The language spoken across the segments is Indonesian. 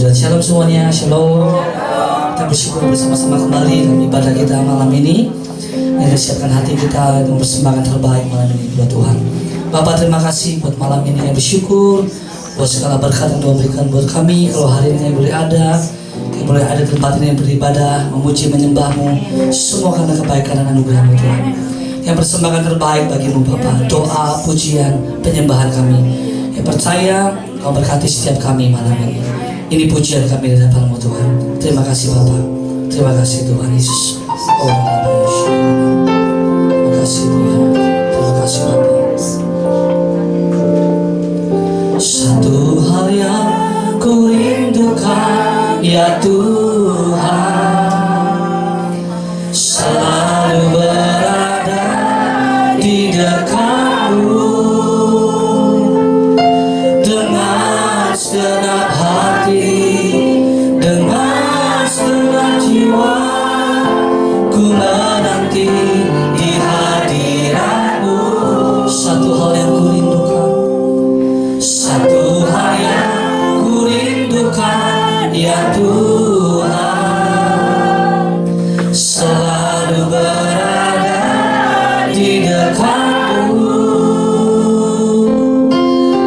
Puji Tuhan. Shalom semuanya, shalom. Kita bersyukur bersama-sama kembali dalam ibadah kita malam ini. Mari siapkan hati kita untuk mempersembahkan terbaik malam ini buat Tuhan. Bapak, terima kasih buat malam ini. Yang bersyukur buat segala berkat yang Tuhan berikan buat kami. Kalau hari ini boleh ada tempat ini yang beribadah, memuji, menyembah-Mu, semua karena kebaikan dan anugerah-Mu Tuhan. Yang persembahkan terbaik bagimu Bapa, doa, pujian, penyembahan kami. Yang percaya Kau berkati setiap kami malam ini. Ini pujian kami di hadapan-Mu Tuhan. Terima kasih Bapa. Terima kasih Tuhan Yesus. Terima kasih Tuhan. Terima kasih Bapa. Satu hal yang ku rindukan ya Tuhan, selalu berada di dekat-Mu dengan segenap hati, dengan segenap jiwa. Ku menanti di hadirat-Mu. Satu hal yang ku rindukan, satu hal yang ku rindukan ya Tuhan, selalu berada di dekat-Mu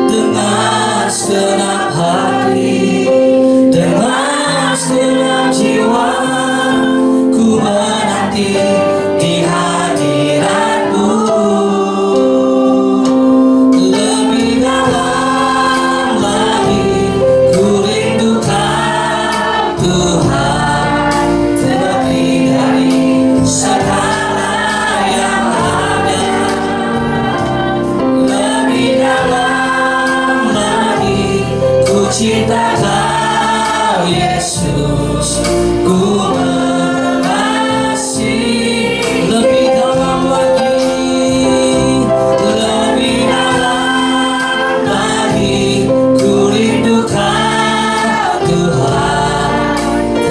dengan segenap hati, dengan segenap jiwa. Ku menanti di hadirat-Mu. Lebih dalam lagi ku rindukan Tuhan, lebih dari segala yang ada. Lebih dalam lagi ku cinta Kau Yesus, ku mengasihi. Lebih dalam lagi, lebih dalam lagi ku rindukan Tuhan,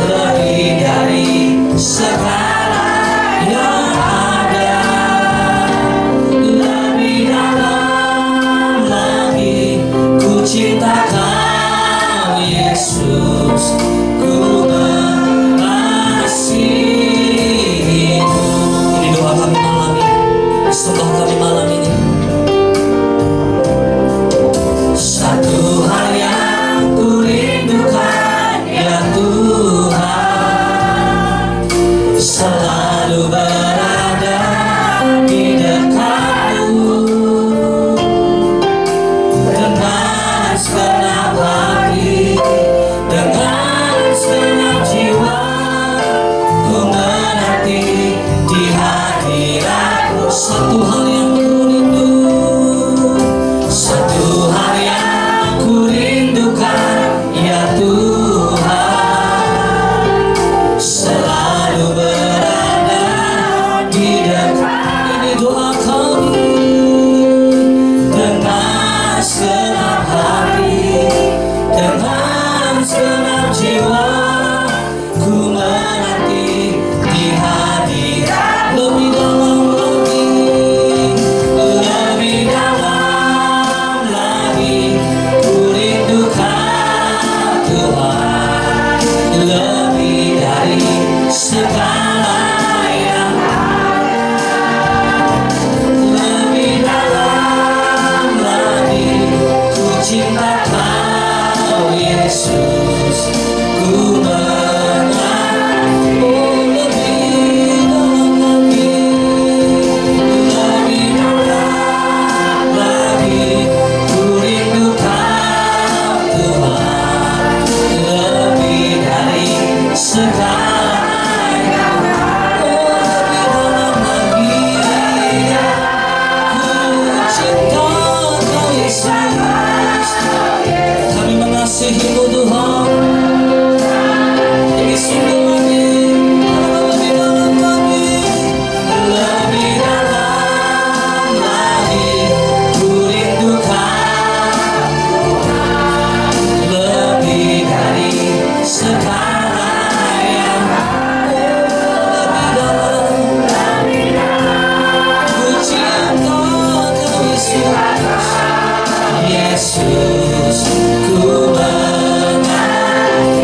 lebih dari segala yang ada. Lebih dalam lagi ku cinta Kau Yesus, ku mengasihi-Mu. Ini doa kami malam ini, sembah kami malam ini. Satu hal yang ku rindukan ya Tuhan, selalu berada di dekat-Mu dengan segenap hati, dengan segenap jiwa. Ku menanti di hadirat-Mu. Satu hal yang ku rindu, satu hal yang ku rindukan ya Tuhan, selalu berada di dekat. Ini doa kami. Dengan segenap hati, dengan segenap jiwa, ku menanti di hadirat. Lebih dalam lagi, lebih dalam lagi ku rindukan Tuhan, lebih dari segala yang ada. Lebih dalam lagi ku cinta Kau Yesus, ku mengasihi. Oh, lebih dalam lagi, lebih dalam lagi ku rindukan Tuhan, lebih dari segala yang ada. Oh, lebih dalam lagi ku cinta Kau Yesus. Kami mengasihi-Mu Tuhan. Ini sungguh lagi, lebih dalam lagi, lebih dalam lagi ku rindukan Tuhan, lebih dari segala yang ada. Lebih dalam ku cinta Kau Yesus. Yesus, ku mengasihi.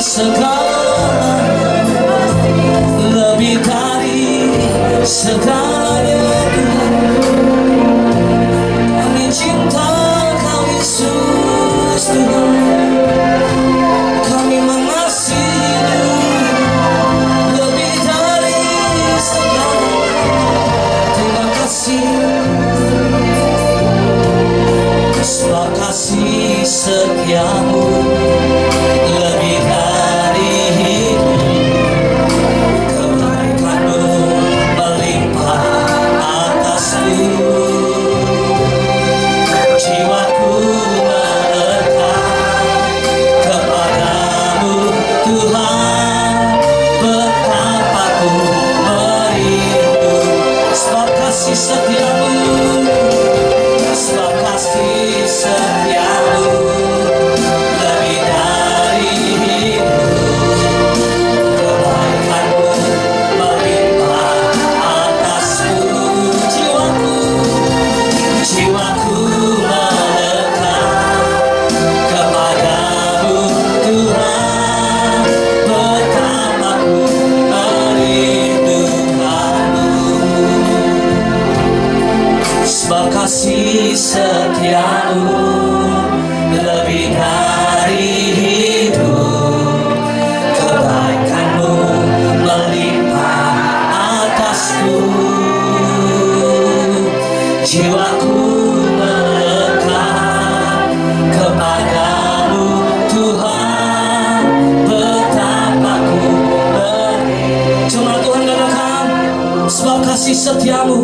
segalanya, lebih dari segalanya Tuhan. Kami cinta Kau Yesus Tuhan, kami mengasihi lebih dari segalanya. Terima kasih sebab kasih setiamu lebih dari hidup. Kebaikanmu melimpah atasku, jiwaku melekat kepadamu Tuhan. Betapa ku merindu sebab kasih setiamu, sebab kasih setiamu lebih dari hidup. Kebaikanmu melimpah atasku, jiwaku melekat kepadamu Tuhan. Betapa ku merindukanmu, sebab kasih setiamu lebih dari hidup. Kebaikanmu melimpah atasku, jiwaku melekat kepadamu Tuhan. Betapa ku merindu. Cuma Tuhan katakan, sebab kasih setiamu,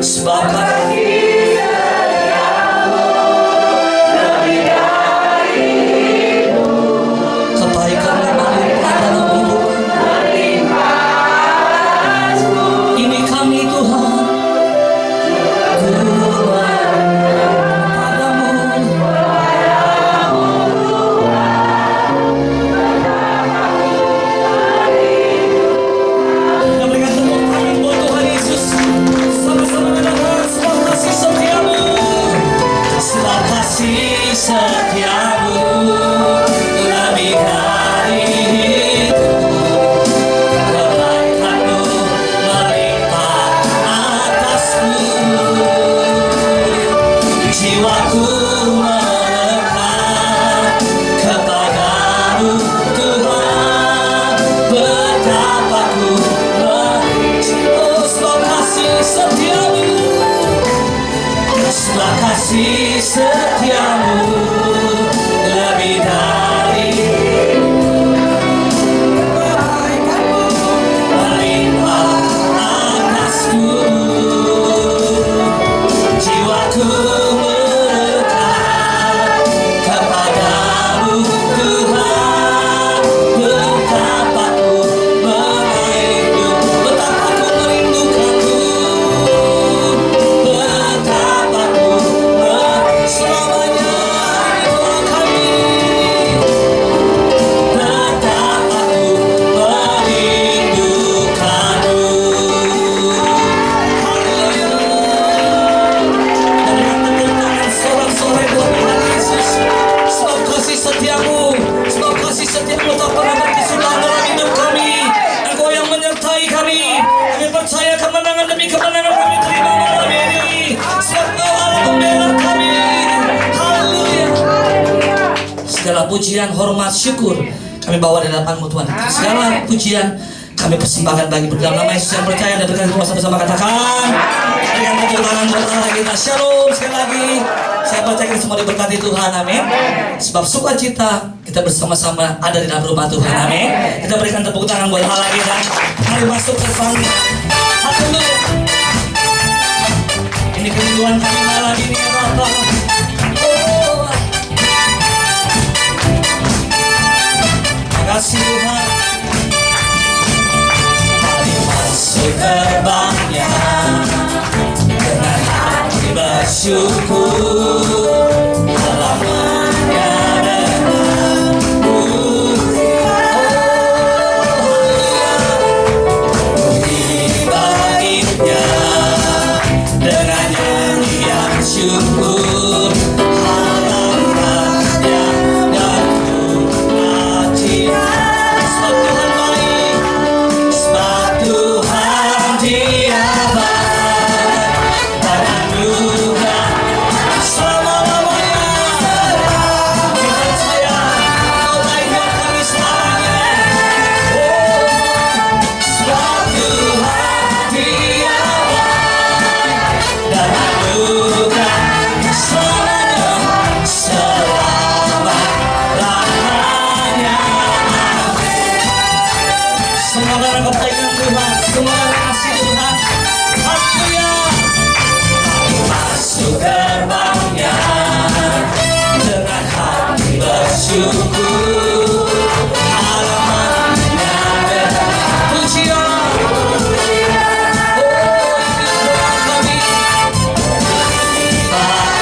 sebab kasih kebaikanmu melimpah dalam hidup. Ini kami Tuhan, kita berikan tepuk tangan buat Tuhan Yesus. Sama-sama katakan, sebab kasih setiamu, sebab kasih setiamu lebih dari hidup. Kebaikanmu melimpah atasku, jiwaku melekat kepadamu Tuhan. Betapa ku merindu sebab kasih setiamu, sebab kasih setiamu lebih dari kebaikanmu melimpah atasku, jiwaku melekat kepadamu Tuhan. Betapa ku merindu, betapa ku merindukanmu, betapa ku selamanya Tuhan kami. Betapa ku merindukanmu. Sorak-sorai buat Tuhan Yesus. Sebab kasih setiamu, sebab kasih setiamu tak pernah berhenti sudah dalam hidup kami. Engkau yang menyertai kami. Kami percaya kemenangan demi kemenangan kami terima malam ini. Sebab Engkau Allah pembela kami. Haleluya. Segala pujian, hormat, syukur kami bawa di hadapan-Mu Tuhan. Segala pujian kami persembahkan bagi dalam nama Yesus yang percaya dan berkat kuasa bersama katakan. Berikan tepuk tangan buat Allah kita. Shalom sekali lagi. Saya percaya kita semua diberkati Tuhan, amin. Sebab sukacita kita bersama-sama ada di dalam rumah Tuhan, amin. Kita berikan tepuk tangan buat Allah kita. Mari masuk ke depan. Haleluya. Ini kerinduan kami malam ini ya Bapa. Oh, terima kasih Tuhan. Mari masuk gerbangnya dengan hati bersyukur. Halamannya dengan puji. Puji baginya dengan nyanyian syukur.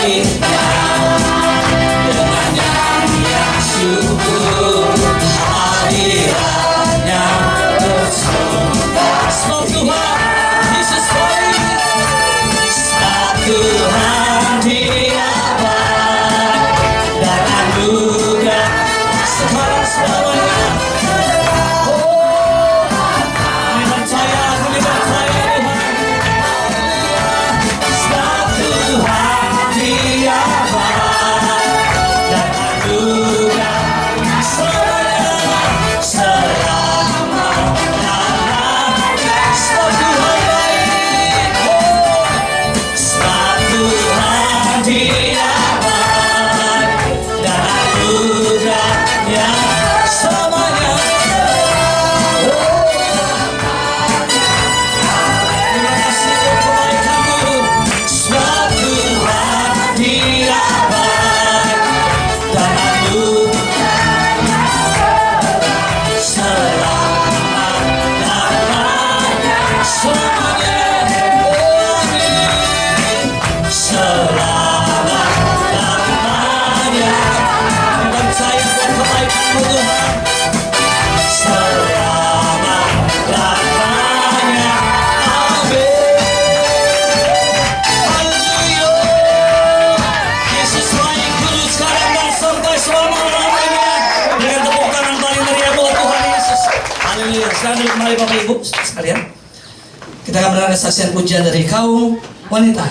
langitnya dengan nyanyian syukur hadiratnya bersembah. Sebab Tuhan Yesus baik, sebab Tuhan Dia baik dan anugerah sekarang selamanya. Oh, kami percaya Tuhan. Sebab Tuhan Dia baik dan anugerah selamanya, selamanya. Sebab Tuhan baik, oh, sebab Tuhan Dia baik dan anugerahnya selamanya. Terima kasih untuk kebaikan-Mu. Sebab Tuhan Dia baik dan anugerahnya selama-lamanya, selamanya. Oh, amin. Selama-lamanya. Kami percaya dengan kebaikan-Mu Tuhan. Selama-lamanya. Amin. Haleluya. Yesus baik dulu, sekarang dan sampai selama-lamanya. Dengan tepuk tangan paling meriah buat Tuhan Yesus. Haleluya. Sekarang duduk kembali Bapak Ibu sekalian. Kita akan mendengar kesaksian pujian dari kaum wanita.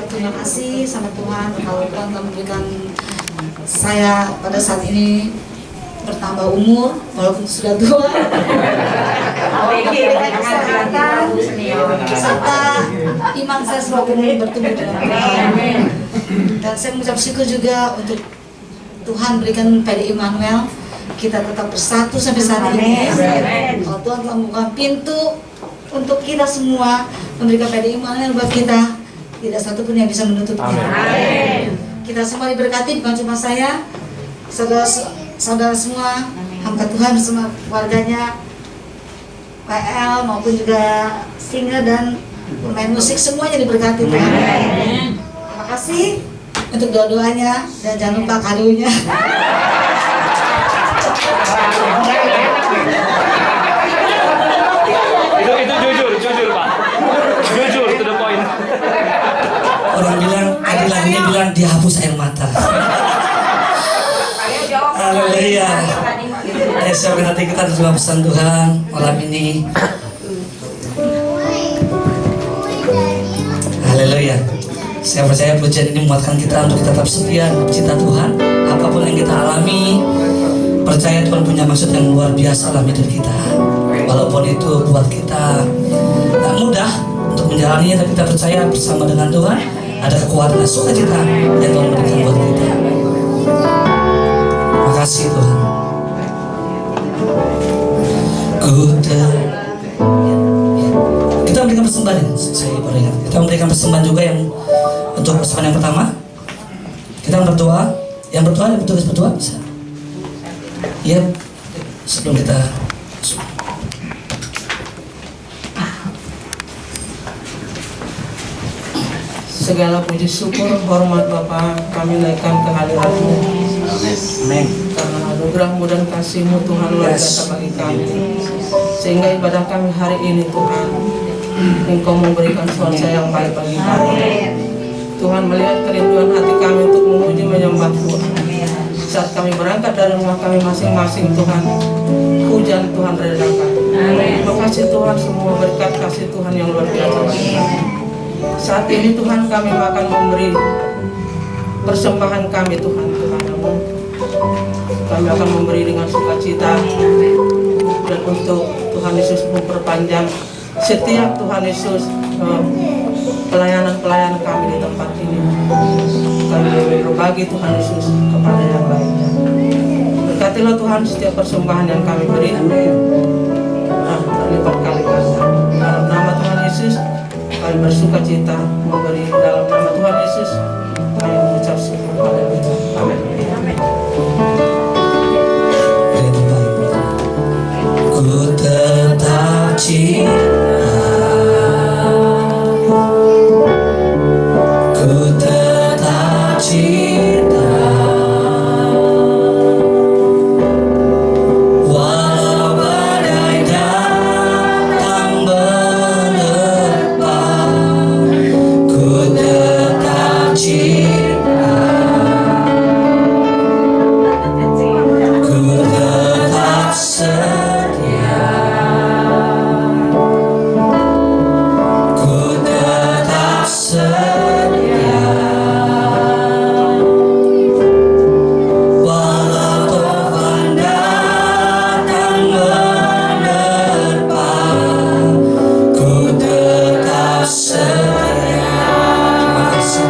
berterima kasih sama Tuhan kalau Tuhan telah memberikan saya pada saat ini bertambah umur walaupun sudah tua, diberikan kesehatan serta iman saya semakin bertumbuh dalam Tuhan. Dan saya mengucap syukur juga untuk Tuhan berikan PDI Immanuel kita tetap bersatu sampai saat ini. Kalau Tuhan telah membuka pintu untuk kita semua, memberikan PDI Immanuel buat kita, tidak satu pun yang bisa menutupnya. Kita semua diberkati, bukan cuma saya, saudara semua, hamba Tuhan bersama keluarganya, PL maupun juga singer dan pemain musik, semuanya diberkati Tuhan. Terima kasih untuk doa-doanya dan jangan lupa kadonya. Itu jujur Pak, jujur to the point. Orang bilang, tadi lagunya bilang dihapus air mata. Haleluya. Siapkan hati kita terima pesan Tuhan malam ini. Haleluya. Saya percaya pujian ini menguatkan kita untuk kita tetap setia cinta Tuhan. Apapun yang kita alami, percaya Tuhan punya maksud yang luar biasa dalam hidup kita. Walaupun itu buat kita tak mudah untuk menjalaninya, tapi kita percaya bersama dengan Tuhan ada kekuatan dan sukacita yang Tuhan berikan buat kita. Terima kasih Tuhan. Kita memberikan persembahan, saya baru ingat. Kita memberikan persembahan juga yang untuk persembahan yang pertama. Kita berdoa, yang bertugas berdoa bisa. Ya, sebelum kita segala puji syukur, hormat Bapa kami naikkan ke hadirat-Mu. Karena anugerah-Mu dan kasih-Mu Tuhan luar biasa bagi kami. Sehingga ibadah kami hari ini Tuhan, Engkau memberikan cuaca yang baik bagi kami. Tuhan melihat kerinduan hati kami untuk memuji menyembah Tuhan. Saat kami berangkat dari rumah kami masing-masing Tuhan, hujan Tuhan redakan. Terima kasih Tuhan, semua berkat kasih Tuhan yang luar biasa bagi kami. Saat ini Tuhan kami akan memberi persembahan kami Tuhan kepadamu. Kami akan memberi dengan sukacita, dan untuk Tuhan Yesus memperpanjang setiap Tuhan Yesus pelayanan kami di tempat ini. Kami berbagi Tuhan Yesus kepada yang lainnya. Berkatilah Tuhan setiap persembahan yang kami beri, terlibat kali ganda. Dalam nama Tuhan Yesus kami bersuka cita memberi, dalam nama Tuhan Yesus kami mengucap syukur. Haleluya. Amin. Ku tetap cinta, ku tetap cinta, walau badai datang menerpa, ku tetap cinta, ku tetap setia, ku tetap setia, walau topan datang menerpa, ku tetap setia. Terima kasih.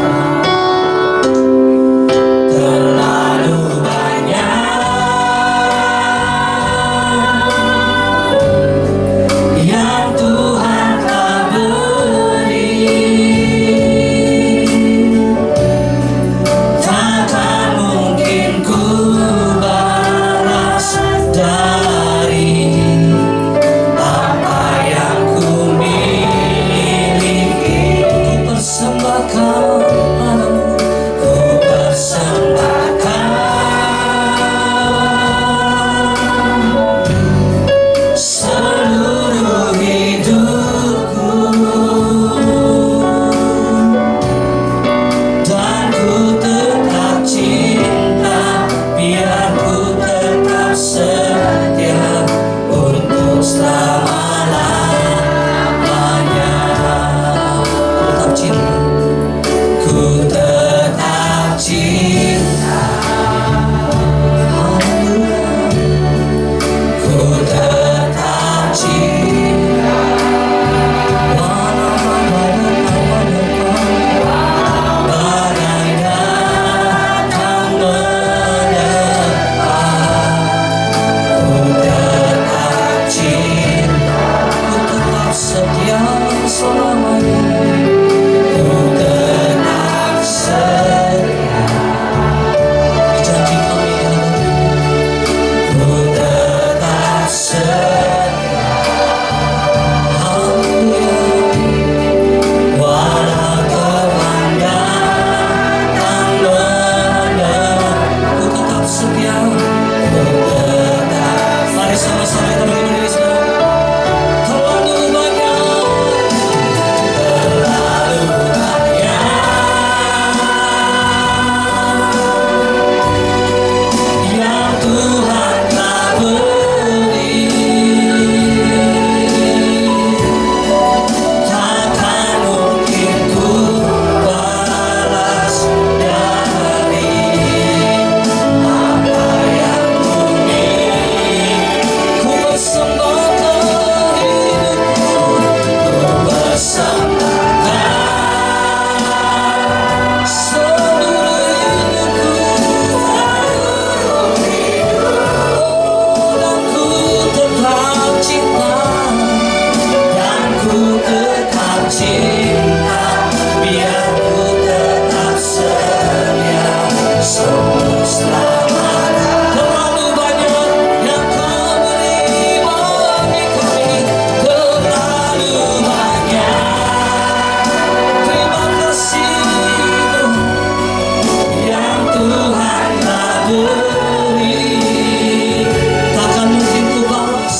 Terlalu banyak yang Tuhan telah beri, takkan mungkin ku balas dari apa yang ku miliki. Ku persembahkan padamu, ku persembahkan seluruh hidupku, dan ku tetap cinta, biar ku tetap setia untuk selama-lamanya. Ku tetap cinta, ku cinta, dan ku tetap cinta, biar ku tetap setia semesta. Terlalu banyak yang kau beri bagi kami, terlalu banyak. Terima kasih yang Tuhan telah beri. Takkan mungkin ku balas,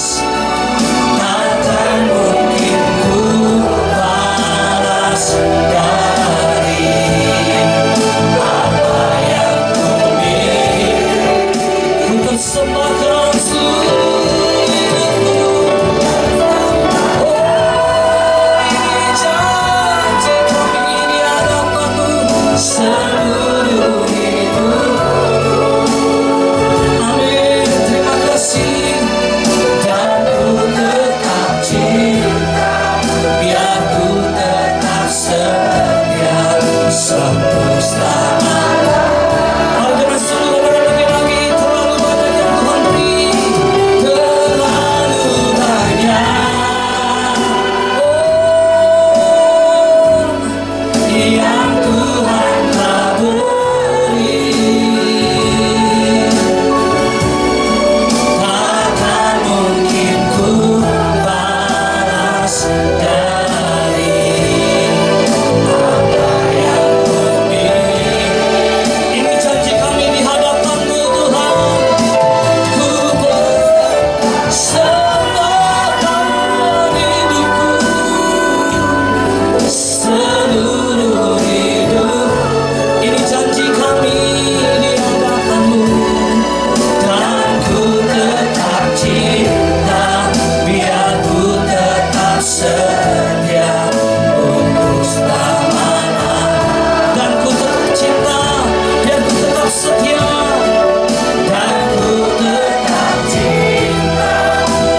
takkan mungkin ku balas dari apa yang ku miliki. Ku persembahkan seluruh hidupku. Oh, ini janji kami di hadapanmu seluruh hidup. Amin. Terima kasih, dan ku tetap cinta, biar ku tetap setia semesta. Mari dengan seluruh hati lagi, terlalu banyak yang Tuhan beri, terlalu banyak. Oh, yang Tuhan telah beri. Takkan mungkin ku balas dari apa yang ku miliki. Ini janji kami di hadapanmu Tuhan. Ku persembahkan hidupku, seluruh hidup. Ini janji kami di hadapanmu, dan ku tetap cinta, biar ku tetap setia untuk selamanya. Dan ku tetap cinta, biar ku tetap setia. Dan ku tetap cinta,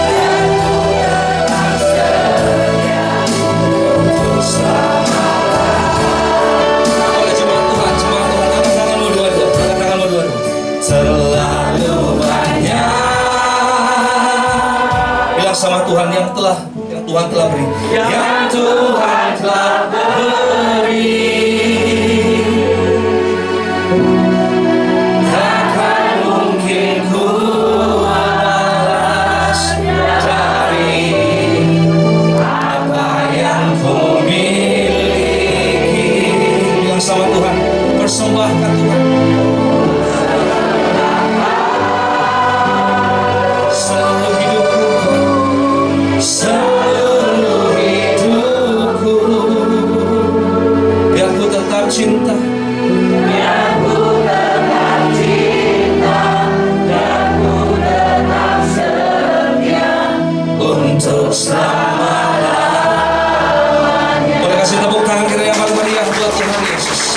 biar ku tetap setia untuk selamanya. Oleh jemaat Tuhan, angkat tanganmu dua-dua, angkat tanganmu dua-dua. Terlalu banyak. Bilang sama Tuhan yang Tuhan telah beri. Yang Tuhan telah beri. Takkan mungkin ku balas dari apa yang ku miliki. Bilang sama Tuhan, persembahkan Tuhan. Seluruh hidupku, seluruh hidupku, biar ku tetap cinta, biar ku tetap cinta, dan ku tetap setia untuk selamanya. Boleh kasih tepuk tangan kita yang paling meriah buat Tuhan Yesus.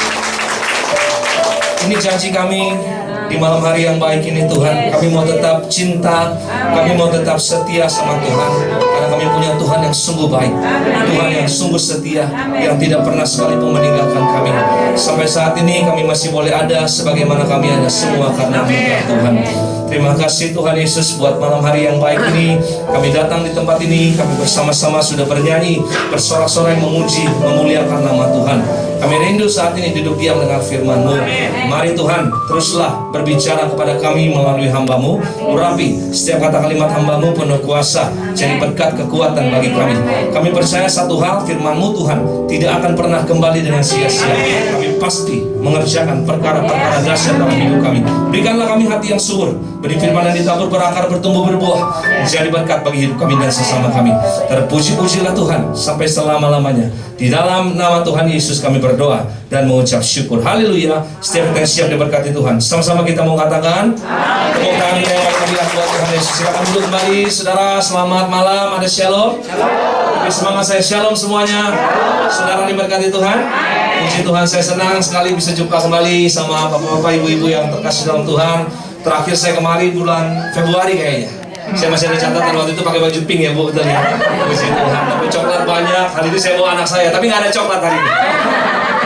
Ini janji kami di malam hari yang baik ini Tuhan. Kami mau tetap cinta, kami mau tetap setia sama Tuhan, karena kami punya Tuhan yang sungguh baik, Tuhan yang sungguh setia, yang tidak pernah sekalipun meninggalkan kami. Sampai saat ini kami masih boleh ada sebagaimana kami ada semua karena berkat Tuhan. Terima kasih Tuhan Yesus buat malam hari yang baik ini. Kami datang di tempat ini, kami bersama-sama sudah bernyanyi, bersorak-sorai memuji, memuliakan nama Tuhan. Kami rindu saat ini duduk diam dengan firman-Mu. Mari Tuhan, teruslah berbicara kepada kami melalui hamba-Mu. Urapi setiap kata kalimat hamba-Mu penuh kuasa, jadi berkat kekuatan bagi kami. Kami percaya satu hal, firman-Mu Tuhan tidak akan pernah kembali dengan sia-sia. Kami pasti mengerjakan perkara-perkara dahsyat dalam hidup kami. Berikanlah kami hati yang subur, beri firman yang ditabur berakar, bertumbuh berbuah, jadi berkat bagi hidup kami dan sesama kami. Terpuji-pujilah Tuhan sampai selama-lamanya. Di dalam nama Tuhan Yesus kami berdoa dan mengucap syukur. Haleluya. Setiap kita yang siap diberkati Tuhan, sama-sama kita mau katakan tepuk tangan kita yang kami buat Tuhan Yesus. Silakan duduk kembali saudara. Selamat malam. Ada shalom. Lebih semangat saya shalom semuanya. Saudara diberkati Tuhan. Puji Tuhan, saya senang sekali bisa jumpa kembali sama bapak-bapak, ibu-ibu yang terkasih dalam Tuhan. Terakhir saya kemari bulan Februari kayaknya. Saya masih ada catatan waktu itu pakai baju pink ya Bu, betul ya. Puji Tuhan. Tapi coklat banyak. Hari ini saya bawa anak saya, tapi nggak ada coklat hari ini.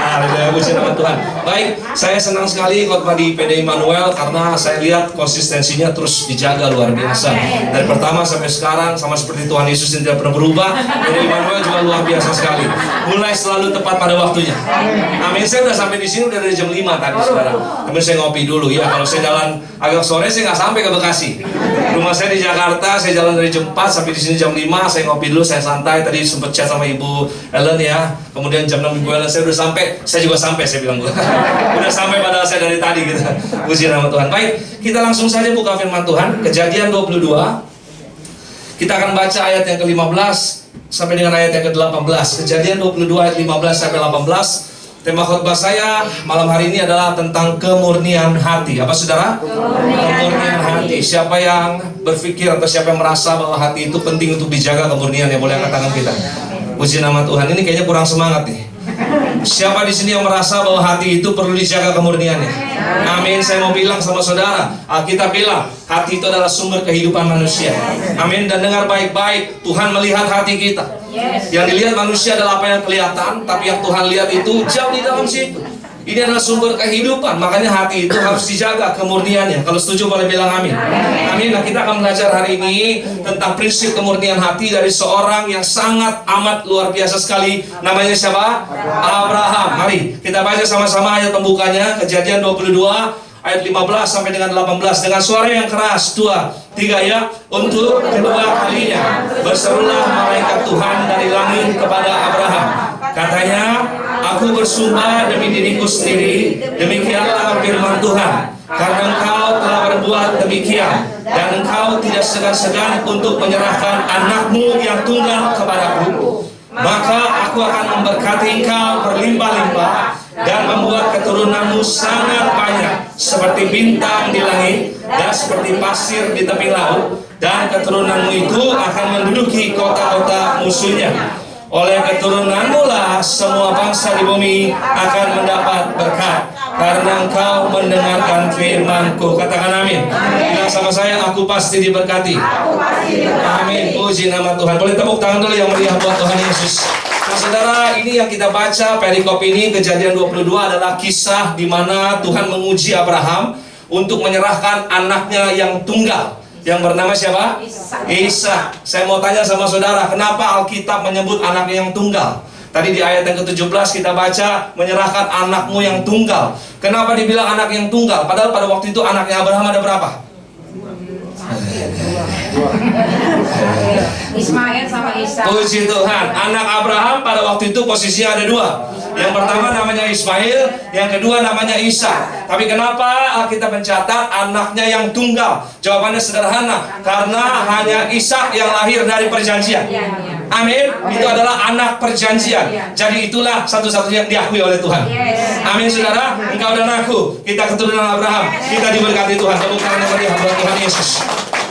Nah, Haleluya, puji nama Tuhan. Baik, saya senang sekali khotbah di PD Immanuel karena saya lihat konsistensinya terus dijaga luar biasa. Dari pertama sampai sekarang sama seperti Tuhan Yesus yang tidak pernah berubah. PD Immanuel juga luar biasa sekali. Mulai selalu tepat pada waktunya. Amin. Saya udah sampai di sini udah dari jam 5 tadi, saudara. Tapi saya ngopi dulu ya. Kalau saya jalan agak sore saya nggak sampai ke Bekasi. Rumah saya di Jakarta, saya jalan dari jam 4 sampai di sini jam 5. Saya ngopi dulu, saya santai. Tadi sempat chat sama Ibu Ellen ya. Kemudian jam 6 Ibu Ellen saya udah sampai. Saya juga sampai, saya bilang udah sampai padahal saya dari tadi gitu. Puji nama Tuhan. Baik, kita langsung saja buka firman Tuhan. Kejadian 22. Kita akan baca ayat yang ke-15 sampai dengan ayat yang ke-18. Kejadian 22 ayat 15 sampai 18. Tema khotbah saya malam hari ini adalah tentang kemurnian hati. Apa saudara? Kemurnian hati. Siapa yang berpikir atau siapa yang merasa bahwa hati itu penting untuk dijaga kemurnian, ya boleh angkat tangan kita. Puji nama Tuhan. Ini kayaknya kurang semangat nih. Siapa di sini yang merasa bahwa hati itu perlu dijaga kemurniannya? Amin. Saya mau bilang sama saudara, Alkitab bilang hati itu adalah sumber kehidupan manusia. Amin. Dan dengar baik-baik, Tuhan melihat hati kita. Yang dilihat manusia adalah apa yang kelihatan, tapi yang Tuhan lihat itu jauh di dalam situ. Ini adalah sumber kehidupan, makanya hati itu harus dijaga kemurniannya. Kalau setuju boleh bilang amin. Amin. Nah, kita akan belajar hari ini tentang prinsip kemurnian hati dari seorang yang sangat amat luar biasa sekali. Namanya siapa? Abraham. Mari kita baca sama-sama ayat pembukanya, Kejadian 22 ayat 15 sampai dengan 18 dengan suara yang keras. 2, 3 ya. Untuk kedua kalinya berserulah malaikat Tuhan dari langit kepada Abraham. Katanya, aku bersumpah demi diriku sendiri, demikianlah firman Tuhan, karena engkau telah berbuat demikian, dan engkau tidak segan-segan untuk menyerahkan anakmu yang tunggal kepadaku, maka aku akan memberkati engkau berlimpah-limpah dan membuat keturunanmu sangat banyak seperti bintang di langit dan seperti pasir di tepi laut, dan keturunanmu itu akan menduduki kota-kota musuhnya. Oleh keturunanmu lah semua bangsa di bumi akan mendapat berkat, karena engkau mendengarkan firman-Ku. Katakan amin. Bilang sama saya, aku pasti diberkati. Amin. Puji nama Tuhan. Boleh tepuk tangan dulu yang meriah buat Tuhan Yesus. Nah saudara, ini yang kita baca perikop ini, Kejadian 22 adalah kisah di mana Tuhan menguji Abraham untuk menyerahkan anaknya yang tunggal, yang bernama siapa? Ishak. Saya mau tanya sama saudara, kenapa Alkitab menyebut anaknya yang tunggal? Tadi di ayat yang ke-17 kita baca, menyerahkan anakmu yang tunggal. Kenapa dibilang anak yang tunggal? Padahal pada waktu itu anaknya Abraham ada berapa? Ismail sama Ishak. Puji Tuhan. Anak Abraham pada waktu itu posisinya ada 2. Yang pertama namanya Ismail, yang kedua namanya Ishak. Tapi kenapa kita mencatat anaknya yang tunggal? Jawabannya sederhana, karena hanya Ishak yang lahir dari perjanjian. Amin. Itu adalah anak perjanjian. Jadi itulah satu-satunya yang diakui oleh Tuhan. Amin saudara. Engkau dan aku, kita keturunan Abraham, kita diberkati Tuhan. Tepuk tangan yang meriah buat Tuhan Yesus.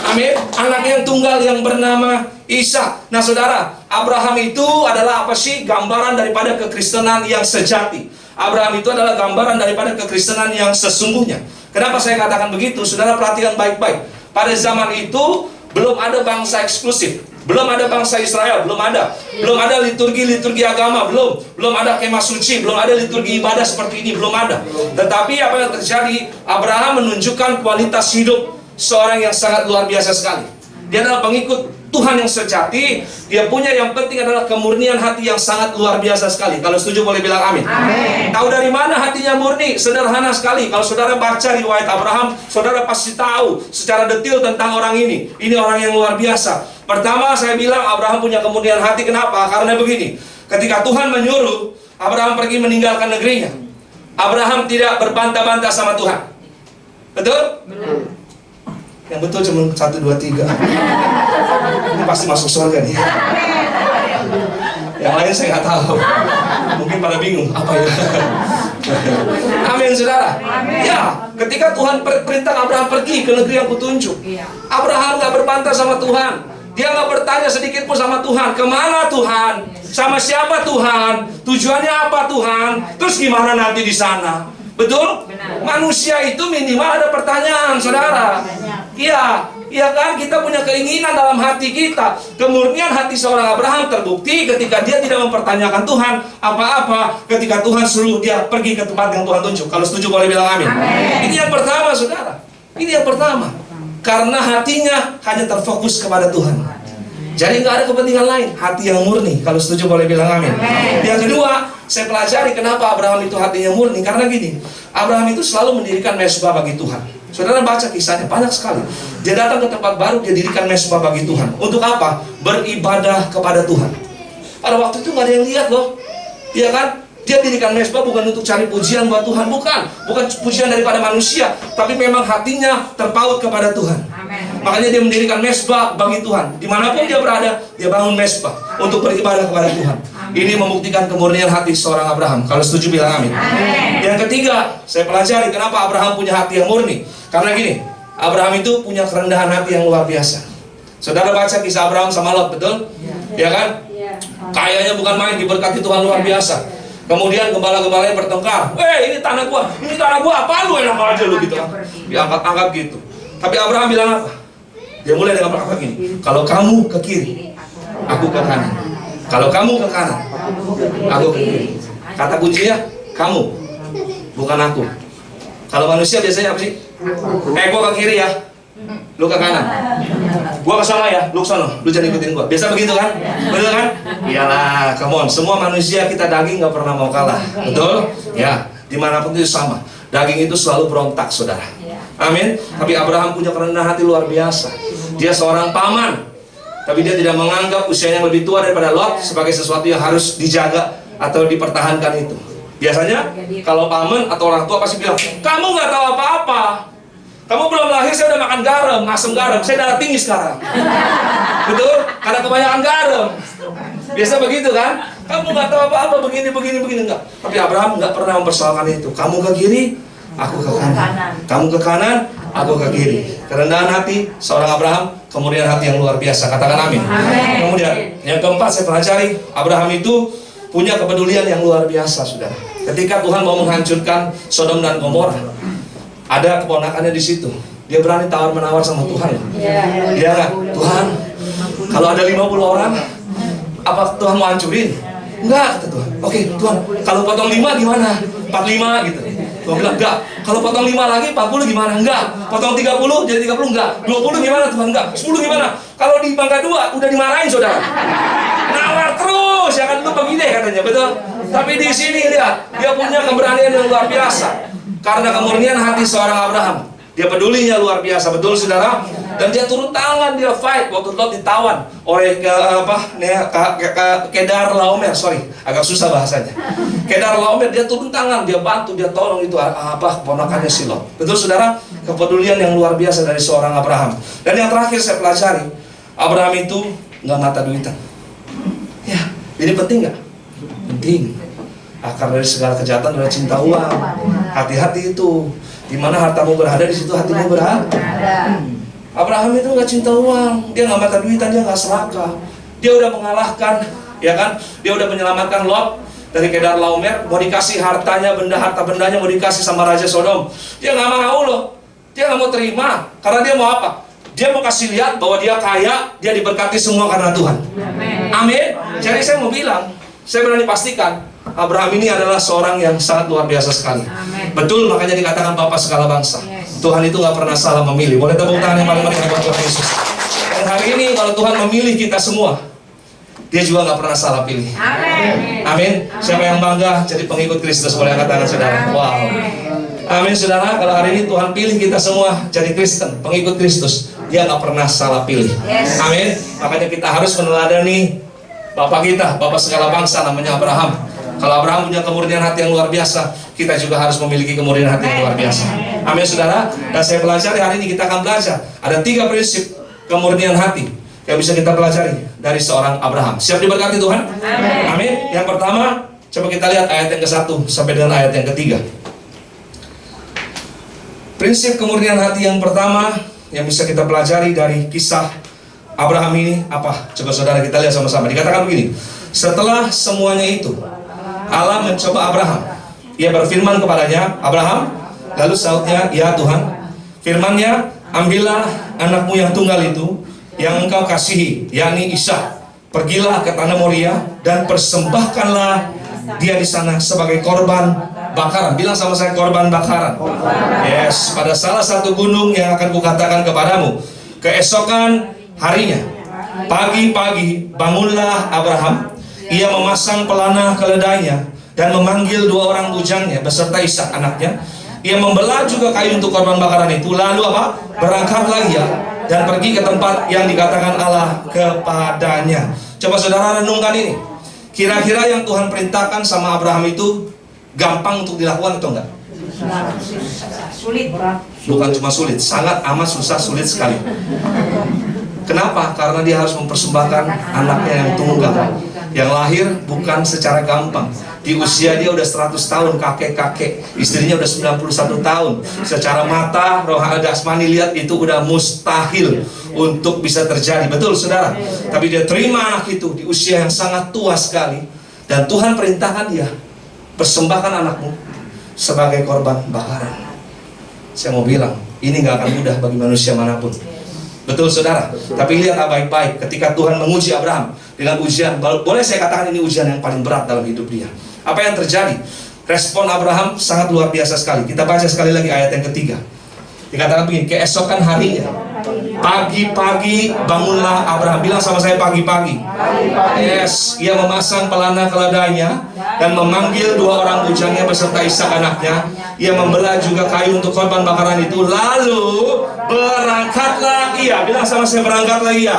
Amin. Anak yang tunggal yang bernama Ishak. Nah saudara, Abraham itu adalah apa sih? Gambaran daripada kekristenan yang sejati. Abraham itu adalah gambaran daripada kekristenan yang sesungguhnya. Kenapa saya katakan begitu? Saudara perhatikan baik-baik. Pada zaman itu belum ada bangsa eksklusif, belum ada bangsa Israel, belum ada liturgi agama, belum ada kemah suci, belum ada liturgi ibadah seperti ini, belum ada. Tetapi apa yang terjadi? Abraham menunjukkan kualitas hidup seorang yang sangat luar biasa sekali. Dia adalah pengikut Tuhan yang sejati. Dia punya yang penting adalah kemurnian hati yang sangat luar biasa sekali. Kalau setuju boleh bilang amin. Amin. Tahu dari mana hatinya murni? Sederhana sekali. Kalau saudara baca riwayat Abraham, saudara pasti tahu secara detail tentang orang ini. Ini orang yang luar biasa. Pertama saya bilang Abraham punya kemurnian hati. Kenapa? Karena begini. Ketika Tuhan menyuruh Abraham pergi meninggalkan negerinya, Abraham tidak berbantah-bantah sama Tuhan. Betul? Benar. Yang betul cuma 1, 2, 3. Ini pasti masuk surga nih. Yang lain saya nggak tahu. Mungkin pada bingung apa ya. Amin saudara. Amin. Ya, ketika Tuhan perintah Abraham pergi ke negeri yang kutunjuk, Abraham nggak berbantah sama Tuhan. Dia nggak bertanya sedikit pun sama Tuhan, kemana Tuhan, sama siapa Tuhan, tujuannya apa Tuhan, terus gimana nanti di sana. Betul? Benar. Manusia itu minimal ada pertanyaan, saudara. Iya, Ya kan, kita punya keinginan dalam hati kita. Kemurnian hati seorang Abraham terbukti ketika dia tidak mempertanyakan Tuhan apa-apa, ketika Tuhan suruh dia pergi ke tempat yang Tuhan tunjuk. Kalau setuju boleh bilang amin. Ini yang pertama, saudara. Ini yang pertama. Karena hatinya hanya terfokus kepada Tuhan. Jadi nggak ada kepentingan lain, hati yang murni. Kalau setuju boleh bilang amin. Yang kedua, saya pelajari kenapa Abraham itu hatinya murni. Karena gini, Abraham itu selalu mendirikan mezbah bagi Tuhan. Saudara baca kisahnya, banyak sekali. Dia datang ke tempat baru, dia dirikan mezbah bagi Tuhan. Untuk apa? Beribadah kepada Tuhan. Pada waktu itu nggak ada yang lihat loh. Iya kan? Dia dirikan mezbah bukan untuk cari pujian buat Tuhan, bukan pujian daripada manusia, tapi memang hatinya terpaut kepada Tuhan. Makanya dia mendirikan mezbah bagi Tuhan. Dimanapun dia berada, dia bangun mezbah untuk beribadah kepada Tuhan. Ini membuktikan kemurnian hati seorang Abraham. Kalau setuju bilang amin. Yang ketiga, saya pelajari kenapa Abraham punya hati yang murni. Karena gini, Abraham itu punya kerendahan hati yang luar biasa. Saudara baca kisah Abraham sama Lot, betul? Ya kan? Kayanya bukan main, diberkati Tuhan luar biasa. Kemudian gembala-gembalanya bertengkar. Ini tanah gua, apa lu enak aja lu gitu kan. Diangkat-angkat gitu. Tapi Abraham bilang apa? Dia mulai dengan berkata gini, kalau kamu ke kiri, aku ke kanan. Kalau kamu ke kanan, aku ke kiri. Kata kuncinya, kamu, bukan aku. Kalau manusia biasanya apa sih? Gua ke kiri ya, lu ke kanan. Gua ke sana ya, lu ke sana. Lu jangan ikutin gua. Biasa begitu kan? Betul kan? Iyalah, come on. Semua manusia kita daging nggak pernah mau kalah. Betul? Ya, dimanapun itu sama. Daging itu selalu berontak, saudara. Amin. Tapi Abraham punya kerendahan hati luar biasa. Dia seorang paman. Tapi dia tidak menganggap usianya yang lebih tua daripada Lot sebagai sesuatu yang harus dijaga atau dipertahankan itu. Biasanya kalau paman atau orang tua pasti bilang, kamu nggak tahu apa-apa. Kamu belum lahir saya udah makan garam, asam garam. Saya darah tinggi sekarang. Betul? Karena kebanyakan garam. Biasa begitu kan? Kamu nggak tahu apa-apa, begini enggak. Tapi Abraham nggak pernah mempersoalkan itu. Kamu ke kiri, aku ke kanan. Kamu ke kanan, aku ke kiri. Kerendahan hati seorang Abraham, kemudian hati yang luar biasa. Katakan amin. Kemudian yang keempat saya pelajari, Abraham itu punya kepedulian yang luar biasa, sudah. Ketika Tuhan mau menghancurkan Sodom dan Gomora, ada keponakannya di situ. Dia berani tawar-menawar sama Tuhan. Dia nggak, Tuhan, kalau ada 50 orang, apa Tuhan mau hancurin? Enggak, kata Tuhan. Oke, Tuhan, kalau potong 5 gimana? 45 gitu. Tuhan bilang, enggak. Kalau potong 5 lagi, 40 gimana? Enggak. Potong 30, jadi 30 enggak. 20 gimana Tuhan? Enggak. 10 gimana? Kalau di bangka 2, udah dimarahin saudara. Nawar terus, ya kan, lu begini katanya, betul? Tapi di sini lihat, dia punya keberanian yang luar biasa. Karena kemurnian hati seorang Abraham. Dia pedulinya luar biasa, betul saudara? Dan dia turun tangan, dia fight. Waktu Lot ditawan oleh Kedar Laomer, agak susah bahasanya. Kedar Laomer, dia turun tangan, dia bantu, dia tolong itu keponakannya si Lot. Betul saudara? Kepedulian yang luar biasa dari seorang Abraham. Dan yang terakhir saya pelajari, Abraham itu nggak mata duitan. Ya, ini penting nggak? Penting. Akar dari segala kejahatan adalah cinta uang. Hati-hati itu. Di mana hartamu berada, di situ hatimu berada. Abraham itu nggak cinta uang, dia nggak mata duitan, dia nggak serakah. Dia udah mengalahkan, ya kan? Dia udah menyelamatkan Lot dari Kedar Laomer, mau dikasih hartanya, harta bendanya mau dikasih sama Raja Sodom. Dia nggak mau loh, dia nggak mau terima, karena dia mau apa? Dia mau kasih lihat bahwa dia kaya, dia diberkati semua karena Tuhan. Amin. Jadi saya mau bilang, saya berani pastikan, Abraham ini adalah seorang yang sangat luar biasa sekali. Betul, makanya dikatakan Bapak segala bangsa. Tuhan itu nggak pernah salah memilih. Boleh tepuk tangan yang paling meriah buat Tuhan Yesus. Dan hari ini kalau Tuhan memilih kita semua, Dia juga nggak pernah salah pilih. Amin. Siapa yang bangga jadi pengikut Kristus, boleh angkat tangan saudara. Wow. Amin saudara. Kalau hari ini Tuhan pilih kita semua jadi Kristen, pengikut Kristus, Dia nggak pernah salah pilih. Amin. Makanya kita harus meneladani Bapak kita, Bapak segala bangsa, namanya Abraham. Kalau Abraham punya kemurnian hati yang luar biasa, kita juga harus memiliki kemurnian hati yang luar biasa. Amin saudara. Dan saya pelajari hari ini, kita akan belajar ada 3 prinsip kemurnian hati yang bisa kita pelajari dari seorang Abraham. Siap diberkati Tuhan? Amin. Yang pertama, coba kita lihat ayat yang ke-1 sampai dengan ayat yang ke-3. Prinsip kemurnian hati yang pertama yang bisa kita pelajari dari kisah Abraham ini apa? Coba saudara kita lihat sama-sama. Dikatakan begini, setelah semuanya itu Allah mencoba Abraham. Ia berfirman kepadanya, Abraham. Lalu sautnya, ya Tuhan. Firman-Nya, ambillah anakmu yang tunggal itu, yang engkau kasihi, yakni Ishak. Pergilah ke tanah Moria dan persembahkanlah dia di sana sebagai korban bakaran. Bilang sama saya, korban bakaran. Yes, pada salah satu gunung yang akan kukatakan kepadamu. Keesokan harinya, pagi-pagi bangunlah Abraham. Ia memasang pelana keledainya dan memanggil 2 orang bujangnya beserta Ishak anaknya. Ia membelah juga kayu untuk korban bakaran itu. Lalu apa? Berangkatlah ia dan pergi ke tempat yang dikatakan Allah kepadanya. Coba saudara renungkan ini. Kira-kira yang Tuhan perintahkan sama Abraham itu gampang untuk dilakukan atau enggak? Sulit. Bukan cuma sulit, sangat amat susah, sulit sekali. Kenapa? Karena dia harus mempersembahkan anaknya yang tunggal, yang lahir bukan secara gampang. Di usia dia udah 100 tahun, kakek-kakek, istrinya udah 91 tahun. Secara mata, roh jasmani lihat itu udah mustahil untuk bisa terjadi. Betul saudara? Tapi dia terima anak itu di usia yang sangat tua sekali. Dan Tuhan perintahkan dia, persembahkan anakmu sebagai korban bakaran. Saya mau bilang, ini gak akan mudah bagi manusia manapun. Betul saudara? Tapi lihat baik-baik, ketika Tuhan menguji Abraham dengan ujian, boleh saya katakan ini ujian yang paling berat dalam hidup dia. Apa yang terjadi? Respon Abraham sangat luar biasa sekali. Kita baca sekali lagi ayat yang ketiga. Dikatakan begini, keesokan harinya, pagi-pagi bangunlah Abraham. Bilang sama saya, pagi-pagi. Yes, ia memasang pelana keledainya dan memanggil 2 orang bujangnya beserta Ishak anaknya. Ia membelah juga kayu untuk korban bakaran itu. Lalu berangkatlah ia. Bilang sama saya, berangkatlah ia.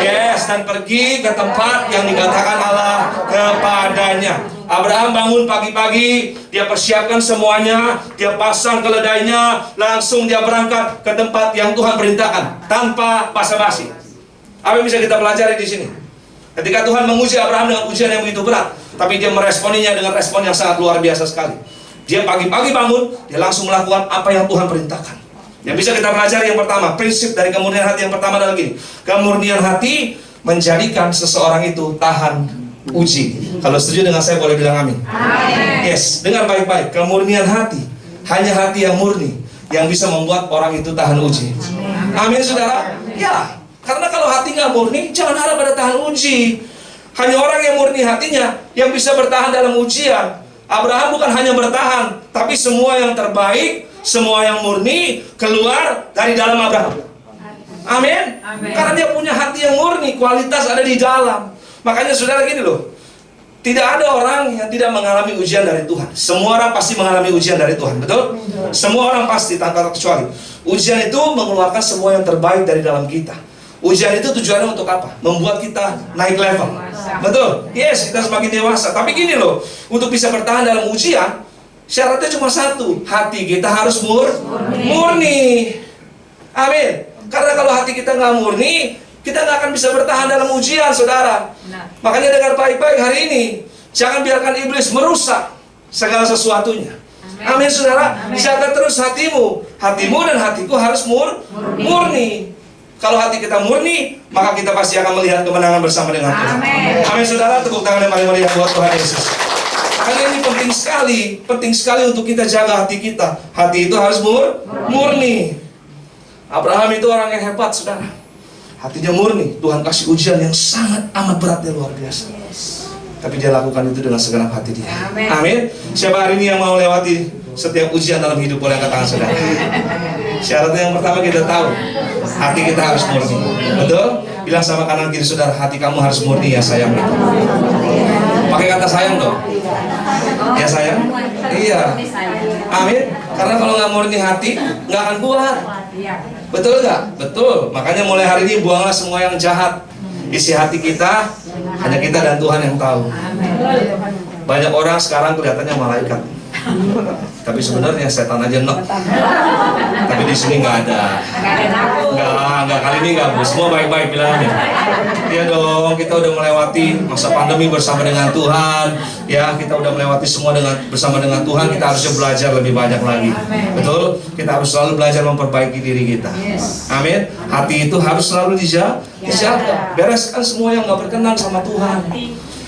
Yes, dan pergi ke tempat yang dikatakan Allah kepadanya. Abraham bangun pagi-pagi, dia persiapkan semuanya, dia pasang keledainya, langsung dia berangkat ke tempat yang Tuhan perintahkan tanpa basa-basi. Apa yang bisa kita pelajari di sini? Ketika Tuhan menguji Abraham dengan ujian yang begitu berat, tapi dia meresponinya dengan respon yang sangat luar biasa sekali. Dia pagi-pagi bangun, dia langsung melakukan apa yang Tuhan perintahkan. Yang bisa kita pelajari yang pertama, prinsip dari kemurnian hati yang pertama adalah gini. Kemurnian hati menjadikan seseorang itu tahan uji. Kalau setuju dengan saya boleh bilang amin. Yes, dengar baik-baik. Kemurnian hati, hanya hati yang murni yang bisa membuat orang itu tahan uji. Amin saudara? Ya, karena kalau hati nggak murni, jangan harap pada tahan uji. Hanya orang yang murni hatinya yang bisa bertahan dalam ujian. Abraham bukan hanya bertahan, tapi semua yang terbaik, semua yang murni keluar dari dalam Abraham. Amin. Karena dia punya hati yang murni, kualitas ada di dalam. Makanya saudara gini loh, tidak ada orang yang tidak mengalami ujian dari Tuhan. Semua orang pasti mengalami ujian dari Tuhan, betul? Semua orang pasti tanpa terkecuali. Ujian itu mengeluarkan semua yang terbaik dari dalam kita. Ujian itu tujuannya untuk apa? Membuat kita naik level, betul? Yes, kita semakin dewasa. Tapi gini loh, untuk bisa bertahan dalam ujian, syaratnya cuma satu, hati kita harus murni. Amin. Karena kalau hati kita nggak murni, kita nggak akan bisa bertahan dalam ujian, saudara. Makanya dengar baik-baik hari ini. Jangan biarkan iblis merusak segala sesuatunya. Amin, saudara. Jaga terus hatimu. Hatimu dan hatiku harus murni. Kalau hati kita murni, maka kita pasti akan melihat kemenangan bersama dengan Tuhan. Amin, saudara. Tepuk tangan yang paling meriah buat Tuhan Yesus. Makanya ini penting sekali untuk kita jaga hati kita. Hati itu harus murni. Abraham itu orang yang hebat, saudara. Hatinya murni, Tuhan kasih ujian yang sangat amat berat dan luar biasa. Tapi dia lakukan itu dengan segenap hati dia. Amin. Siapa hari ini yang mau lewati setiap ujian dalam hidup, boleh angkat tangan saudara. Syaratnya yang pertama kita tahu, hati kita harus murni. Betul? Bilang sama kanan kiri saudara, hati kamu harus murni ya sayang. Pakai kata sayang dong. Ya sayang? Iya. Amin. Karena kalau nggak murni hati, nggak akan kuat. Betul nggak? Betul. Makanya mulai hari ini buanglah semua yang jahat. Isi hati kita, hanya kita dan Tuhan yang tahu. Banyak orang sekarang kelihatannya malaikat, tapi sebenarnya setan aja enak. Tapi di sini nggak ada. Nggak kali ini nggak, Bu. Semua baik-baik bilangnya. Iya dong, kita udah melewati masa pandemi bersama dengan Tuhan. Ya, kita udah melewati semua bersama dengan Tuhan. Kita harusnya belajar lebih banyak lagi. Betul? Kita harus selalu belajar memperbaiki diri kita. Amin. Hati itu harus selalu dijaga. Bereskan semua yang nggak berkenan sama Tuhan.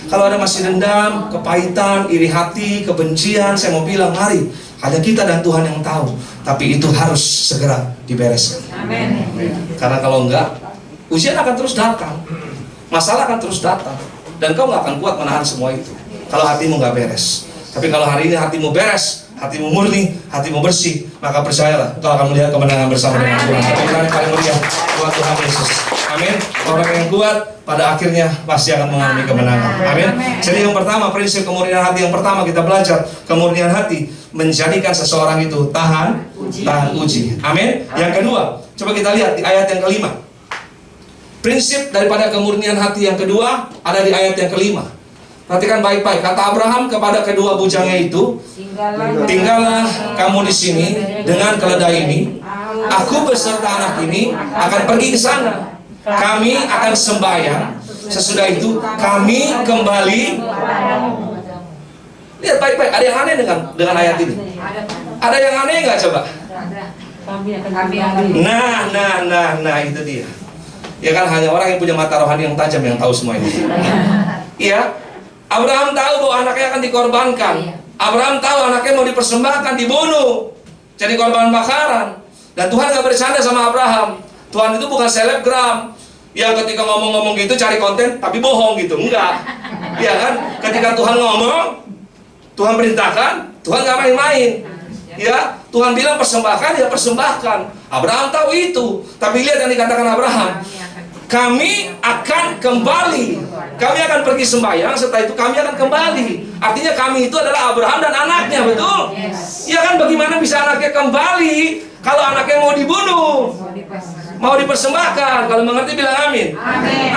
Kalau ada masih dendam, kepahitan, iri hati, kebencian, saya mau bilang, mari, hanya kita dan Tuhan yang tahu. Tapi itu harus segera dibereskan. Karena kalau enggak, ujian akan terus datang, masalah akan terus datang, dan kau nggak akan kuat menahan semua itu kalau hatimu nggak beres. Tapi kalau hari ini hatimu beres, hatimu murni, hatimu bersih, maka percayalah kau akan melihat kemenangan bersama dengan Tuhan. Tepuk tangan paling meriah buat Tuhan Yesus. Amin. Orang yang kuat pada akhirnya pasti akan mengalami kemenangan. Amin. Jadi yang pertama, prinsip kemurnian hati yang pertama kita belajar, kemurnian hati menjadikan seseorang itu tahan uji. Amin. Yang kedua, coba kita lihat di ayat yang kelima. Prinsip daripada kemurnian hati yang kedua ada di ayat yang kelima. Perhatikan baik-baik. Kata Abraham kepada kedua bujangnya itu, tinggallah kamu di sini dengan keledai ini. Aku beserta anak ini akan pergi ke sana. Kami akan sembahyang. Sesudah itu kami kembali. Lihat baik-baik. Ada yang aneh dengan ayat ini? Ada yang aneh nggak coba? Nah, itu dia. Ya kan, hanya orang yang punya mata rohani yang tajam yang tahu semua ini. Iya. Abraham tahu bahwa anaknya akan dikorbankan. Abraham tahu anaknya mau dipersembahkan, dibunuh, jadi korban bakaran. Dan Tuhan gak bercanda sama Abraham. Tuhan itu bukan selebgram yang ketika ngomong-ngomong gitu cari konten tapi bohong gitu. Enggak. Iya kan? Ketika Tuhan ngomong, Tuhan perintahkan, Tuhan gak main-main. Ya, Tuhan bilang persembahkan, ya persembahkan. Abraham tahu itu. Tapi lihat yang dikatakan Abraham. Kami akan kembali. Kami akan pergi sembahyang, setelah itu kami akan kembali. Artinya kami itu adalah Abraham dan anaknya, betul? Iya kan, bagaimana bisa anaknya kembali kalau anaknya mau dibunuh, mau dipersembahkan? Kalau mengerti bilang amin.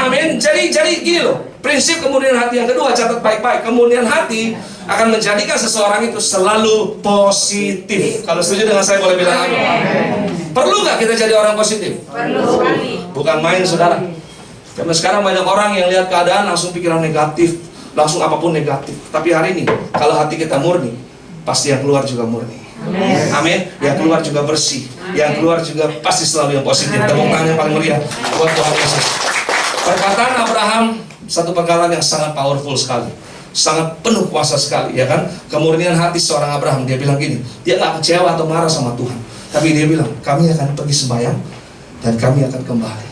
Amin. Jadi gini loh, prinsip kemurnian hati yang kedua, catat baik-baik. Kemurnian hati akan menjadikan seseorang itu selalu positif. Kalau setuju dengan saya boleh bilang amin. Perlu nggak kita jadi orang positif? Perlu sekali. Bukan main, saudara. Karena sekarang banyak orang yang lihat keadaan langsung pikiran negatif, langsung apapun negatif. Tapi hari ini, kalau hati kita murni, pasti yang keluar juga murni. Amin. Yang keluar juga bersih. Yang keluar juga pasti selalu yang positif. Tepuk tangan yang paling meriah buat Tuhan Yesus. Perkataan Abraham satu perkataan yang sangat powerful sekali, sangat penuh kuasa sekali, ya kan? Kemurnian hati seorang Abraham, dia bilang gini, dia nggak kecewa atau marah sama Tuhan, tapi dia bilang, kami akan pergi sembahyang dan kami akan kembali.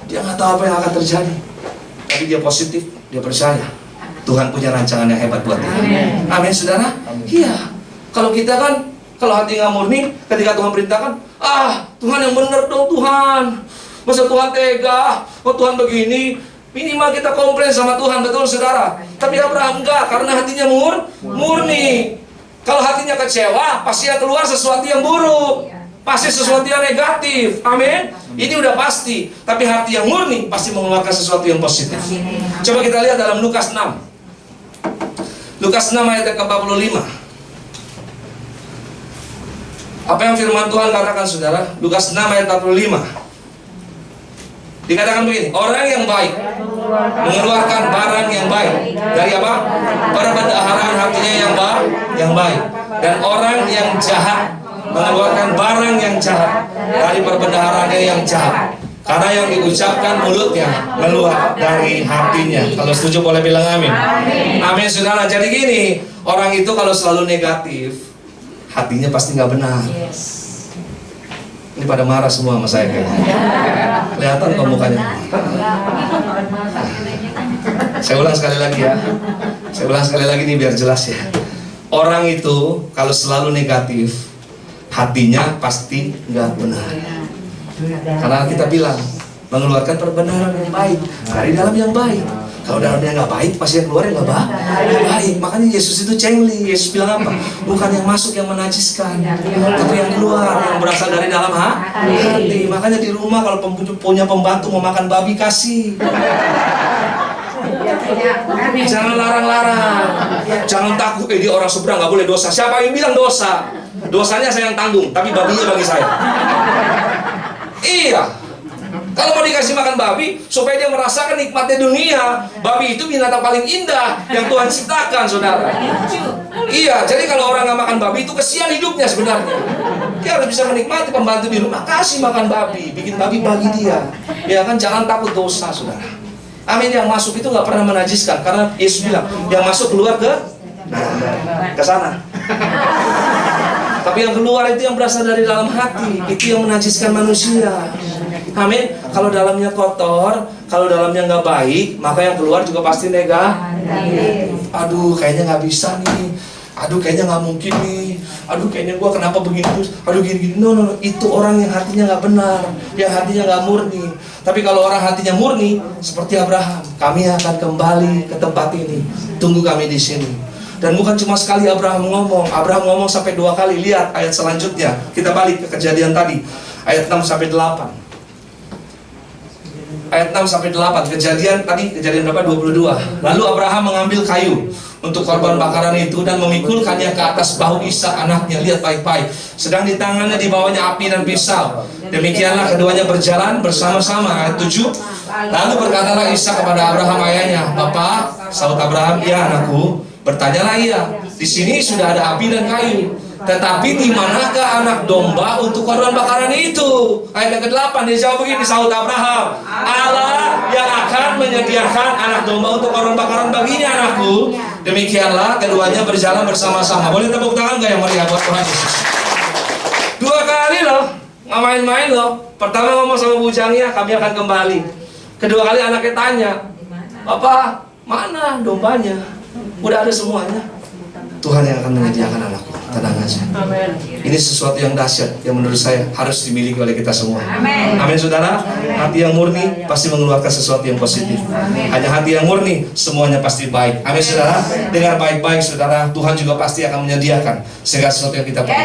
Dia nggak tahu apa yang akan terjadi, tapi dia positif, dia percaya Tuhan punya rancangan yang hebat buat dia. Amin, saudara. Iya. Kalau kita kan, kalau hati nggak murni, ketika Tuhan perintahkan, Tuhan yang benar dong Tuhan. Masa Tuhan tega? Oh Tuhan begini. Minimal kita komplain sama Tuhan, betul saudara. Tapi Abraham enggak, karena hatinya murni. Kalau hatinya kecewa, pasti yang keluar sesuatu yang buruk, pasti sesuatu yang negatif. Amin. Ini udah pasti. Tapi hati yang murni pasti mengeluarkan sesuatu yang positif. Coba kita lihat dalam Lukas 6. Lukas 6 ayat ke-45. Apa yang firman Tuhan katakan saudara? Lukas 6 ayat 45. Dikatakan begini, orang yang baik mengeluarkan barang yang baik dari apa? Perbendaharaan hatinya yang baik. Dan orang yang jahat mengeluarkan barang yang jahat dari perbendaharaannya yang jahat. Karena yang diucapkan mulutnya keluar dari hatinya. Kalau setuju boleh bilang amin. Amin saudara. Jadi gini, orang itu kalau selalu negatif, hatinya pasti nggak benar. Ini pada marah semua sama saya kayaknya. Kelihatan kok mukanya. Saya ulang sekali lagi ya. Saya ulang sekali lagi nih biar jelas ya. Orang itu kalau selalu negatif, hatinya pasti nggak benar. Karena kita bilang mengeluarkan perbenaran yang baik dari dalam yang baik. Kalau dalamnya nggak baik, pasti yang keluar nggak baik. Makanya Yesus itu cengli. Yesus bilang apa? Bukan yang masuk yang menajiskan, tapi yang keluar yang berasal dari dalam hati. Makanya di rumah kalau punya pembantu mau makan babi, kasih. Jangan larang-larang. Jangan takut. Dia orang seberang nggak boleh dosa. Siapa yang bilang dosa? Dosanya saya yang tanggung, tapi babinya bagi saya. Iya. Kalau mau dikasih makan babi, supaya dia merasakan nikmatnya dunia. Babi itu binatang paling indah yang Tuhan ciptakan, saudara. Iya, jadi kalau orang nggak makan babi itu kesian hidupnya sebenarnya. Dia harus bisa menikmati pembantu di rumah, kasih makan babi, bikin babi bagi dia. Ya kan, jangan takut dosa, saudara. Amin. Yang masuk itu nggak pernah menajiskan, karena Yesus bilang, yang masuk keluar ke sana. Tapi yang keluar itu yang berasal dari dalam hati. Itu yang menajiskan manusia. Amin. Kalau dalamnya kotor, kalau dalamnya nggak baik, maka yang keluar juga pasti negatif. Aduh, kayaknya nggak bisa nih. Aduh, kayaknya nggak mungkin nih. Aduh, kayaknya gua kenapa begini terus. Aduh, gini-gini. No. Itu orang yang hatinya nggak benar, yang hatinya nggak murni. Tapi kalau orang hatinya murni, seperti Abraham, kami akan kembali ke tempat ini. Tunggu kami di sini. Dan bukan cuma sekali Abraham ngomong sampai 2 kali. Lihat ayat selanjutnya. Kita balik ke kejadian tadi. Ayat 6 sampai 8. Ayat 6 sampai 8. Kejadian berapa? 22. Lalu Abraham mengambil kayu untuk korban bakaran itu dan memikulkannya ke atas bahu Ishak anaknya. Lihat baik-baik. Sedang di tangannya dibawanya api dan pisau. Demikianlah keduanya berjalan bersama-sama. Ayat 7. Lalu berkatalah Ishak kepada Abraham ayahnya, "Bapak," sahut Abraham, "Ya anakku." Bertanyalah ia, "Di sini sudah ada api dan kayu, tetapi di manakah anak domba untuk korban bakaran itu?" Ayat yang ke-8 dia jawab begini, sahut Abraham, "Allah yang akan menyediakan anak domba untuk korban bakaran baginya, anakku." Demikianlah keduanya berjalan bersama-sama. Boleh tepuk tangan gak yang meriah buat Tuhan Yesus? 2 kali loh, nggak main-main loh. Pertama ngomong sama bujangnya, "Kami akan kembali." Kedua kali anaknya tanya, "Bapak, mana dombanya?" Udah ada semuanya. Tuhan yang akan menyediakan anakku. Tenang aja. Amin. Ini sesuatu yang dahsyat yang menurut saya harus dimiliki oleh kita semua. Amin. Amin, saudara. Hati yang murni pasti mengeluarkan sesuatu yang positif. Hanya hati yang murni semuanya pasti baik. Amin, saudara. Dengar baik-baik, saudara. Tuhan juga pasti akan menyediakan segala sesuatu yang kita perlu.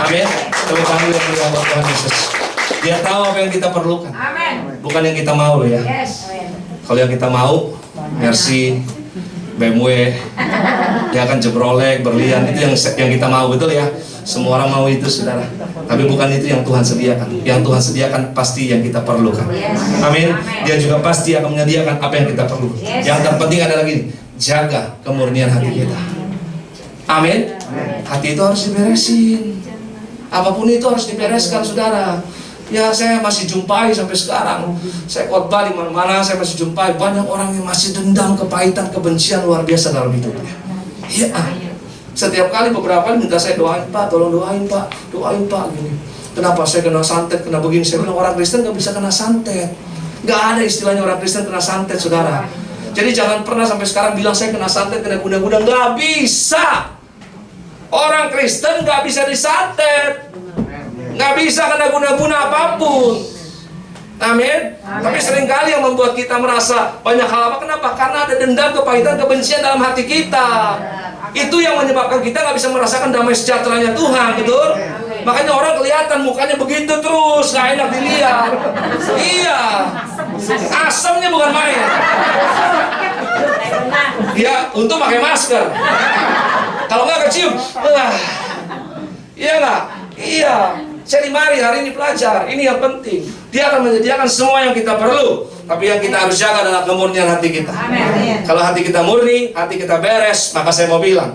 Amin. Terima kasih yang buat Tuhan Yesus. Dia tahu apa yang kita perlukan. Bukan yang kita mau loh ya. Kalau yang kita mau, Mercy, BMW, ya kan, Chevrolet, berlian, itu yang kita mau, betul ya? Semua orang mau itu, saudara. Tapi bukan itu yang Tuhan sediakan. Yang Tuhan sediakan pasti yang kita perlukan. Amin. Dia juga pasti akan menyediakan apa yang kita perlu. Yang terpenting adalah gini, jaga kemurnian hati kita. Amin. Hati itu harus diberesin. Apapun itu harus dibereskan, saudara. Ya, saya masih jumpai sampai sekarang. Saya khotbah di mana-mana, saya masih jumpai banyak orang yang masih dendam, kepahitan, kebencian luar biasa dalam hidupnya. Iya. Setiap kali beberapa kali minta saya doain, "Pak, tolong doain Pak, gini. Kenapa saya kena santet, kena begini?" Saya bilang orang Kristen gak bisa kena santet. Gak ada istilahnya orang Kristen kena santet, saudara. Jadi jangan pernah sampai sekarang bilang saya kena santet, kena guna-guna. Gak bisa. Orang Kristen gak bisa disantet. Nggak bisa kena guna-guna apapun. Amin. Tapi seringkali yang membuat kita merasa banyak hal apa? Kenapa? Karena ada dendam, kepahitan, kebencian dalam hati kita. Itu yang menyebabkan kita nggak bisa merasakan damai sejahteranya Tuhan, betul? Makanya orang kelihatan mukanya begitu terus, nggak enak dilihat. Iya, asamnya bukan main. Dia untung pakai masker. Kalau nggak kecium, iya nggak? Iya. Jadi mari hari ini belajar, ini yang penting. Dia akan menyediakan semua yang kita perlu. Tapi yang kita harus jaga adalah kemurnian hati kita. Amin. Kalau hati kita murni, hati kita beres, maka saya mau bilang,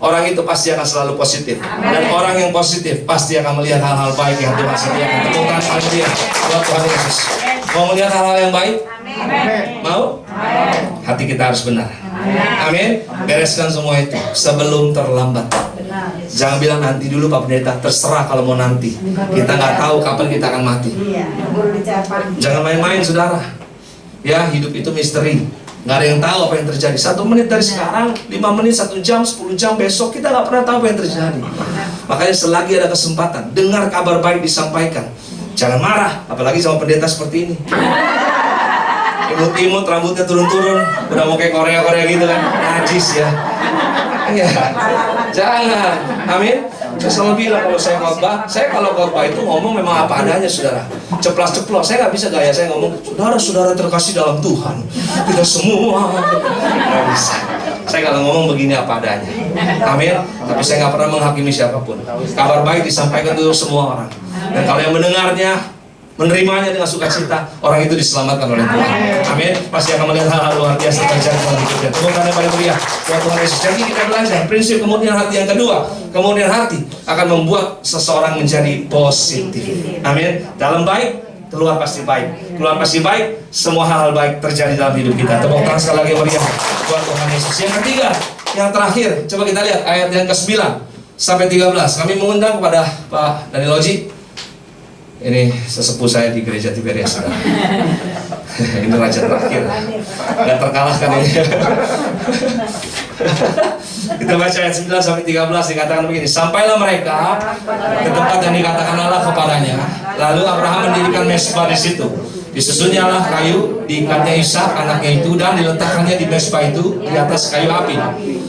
orang itu pasti akan selalu positif. Dan orang yang positif pasti akan melihat hal-hal baik yang Tuhan sediakan. Tepuk tangan pada dia, buat Tuhan Yesus. Mau melihat hal-hal yang baik? Mau? Hati kita harus benar. Amin. Bereskan semua itu sebelum terlambat. Jangan bilang nanti dulu Pak Pendeta, terserah kalau mau nanti. Kita nggak tahu kapan kita akan mati. Jangan main-main, saudara. Ya, hidup itu misteri. Nggak ada yang tahu apa yang terjadi. 1 menit dari sekarang, 5 menit, 1 jam, 10 jam besok, kita nggak pernah tahu apa yang terjadi. Makanya selagi ada kesempatan, dengar kabar baik disampaikan. Jangan marah, apalagi sama pendeta seperti ini. Imut-imut, rambutnya turun-turun, udah mau kayak Korea-Korea gitu kan, najis ya. Iya, jangan. Amin. Saya selalu bilang kalau saya kalau khotbah itu ngomong memang apa adanya, saudara. Ceplas-ceplos, saya nggak bisa gaya saya ngomong, "Saudara-saudara terkasih dalam Tuhan, kita semua." Nggak bisa. Saya kalau ngomong begini apa adanya. Amin. Tapi saya nggak pernah menghakimi siapapun. Kabar baik disampaikan untuk semua orang. Dan kalau yang mendengarnya, menerimanya dengan sukacita, orang itu diselamatkan oleh Tuhan. Amin. Pasti akan melihat hal-hal luar biasa terjadi dalam hidupnya. Tepuk tangan pada meriah buat Tuhan Yesus. Jadi kita belajar prinsip kemurnian hati yang kedua. Kemurnian hati akan membuat seseorang menjadi positif. Amin. Dalam baik, keluar pasti baik. Keluar pasti baik, semua hal-hal baik terjadi dalam hidup kita. Tepuk tangan sekali lagi meriah buat Tuhan Yesus. Yang ketiga, yang terakhir, coba kita lihat ayat yang ke-9. sampai 13. Kami mengundang kepada Pak Daniloji. Ini sesepuh saya di gereja Tiberias. Ini raja terakhir, nggak terkalahkan ini. Kita baca ayat 9 sampai 13, dikatakan begini. Sampailah mereka ke tempat yang dikatakan Allah kepadanya. Lalu Abraham mendirikan mezbah di situ. Disusunnya kayu, diikatnya Ishak anaknya itu, dan diletakkannya di mezbah itu di atas kayu api.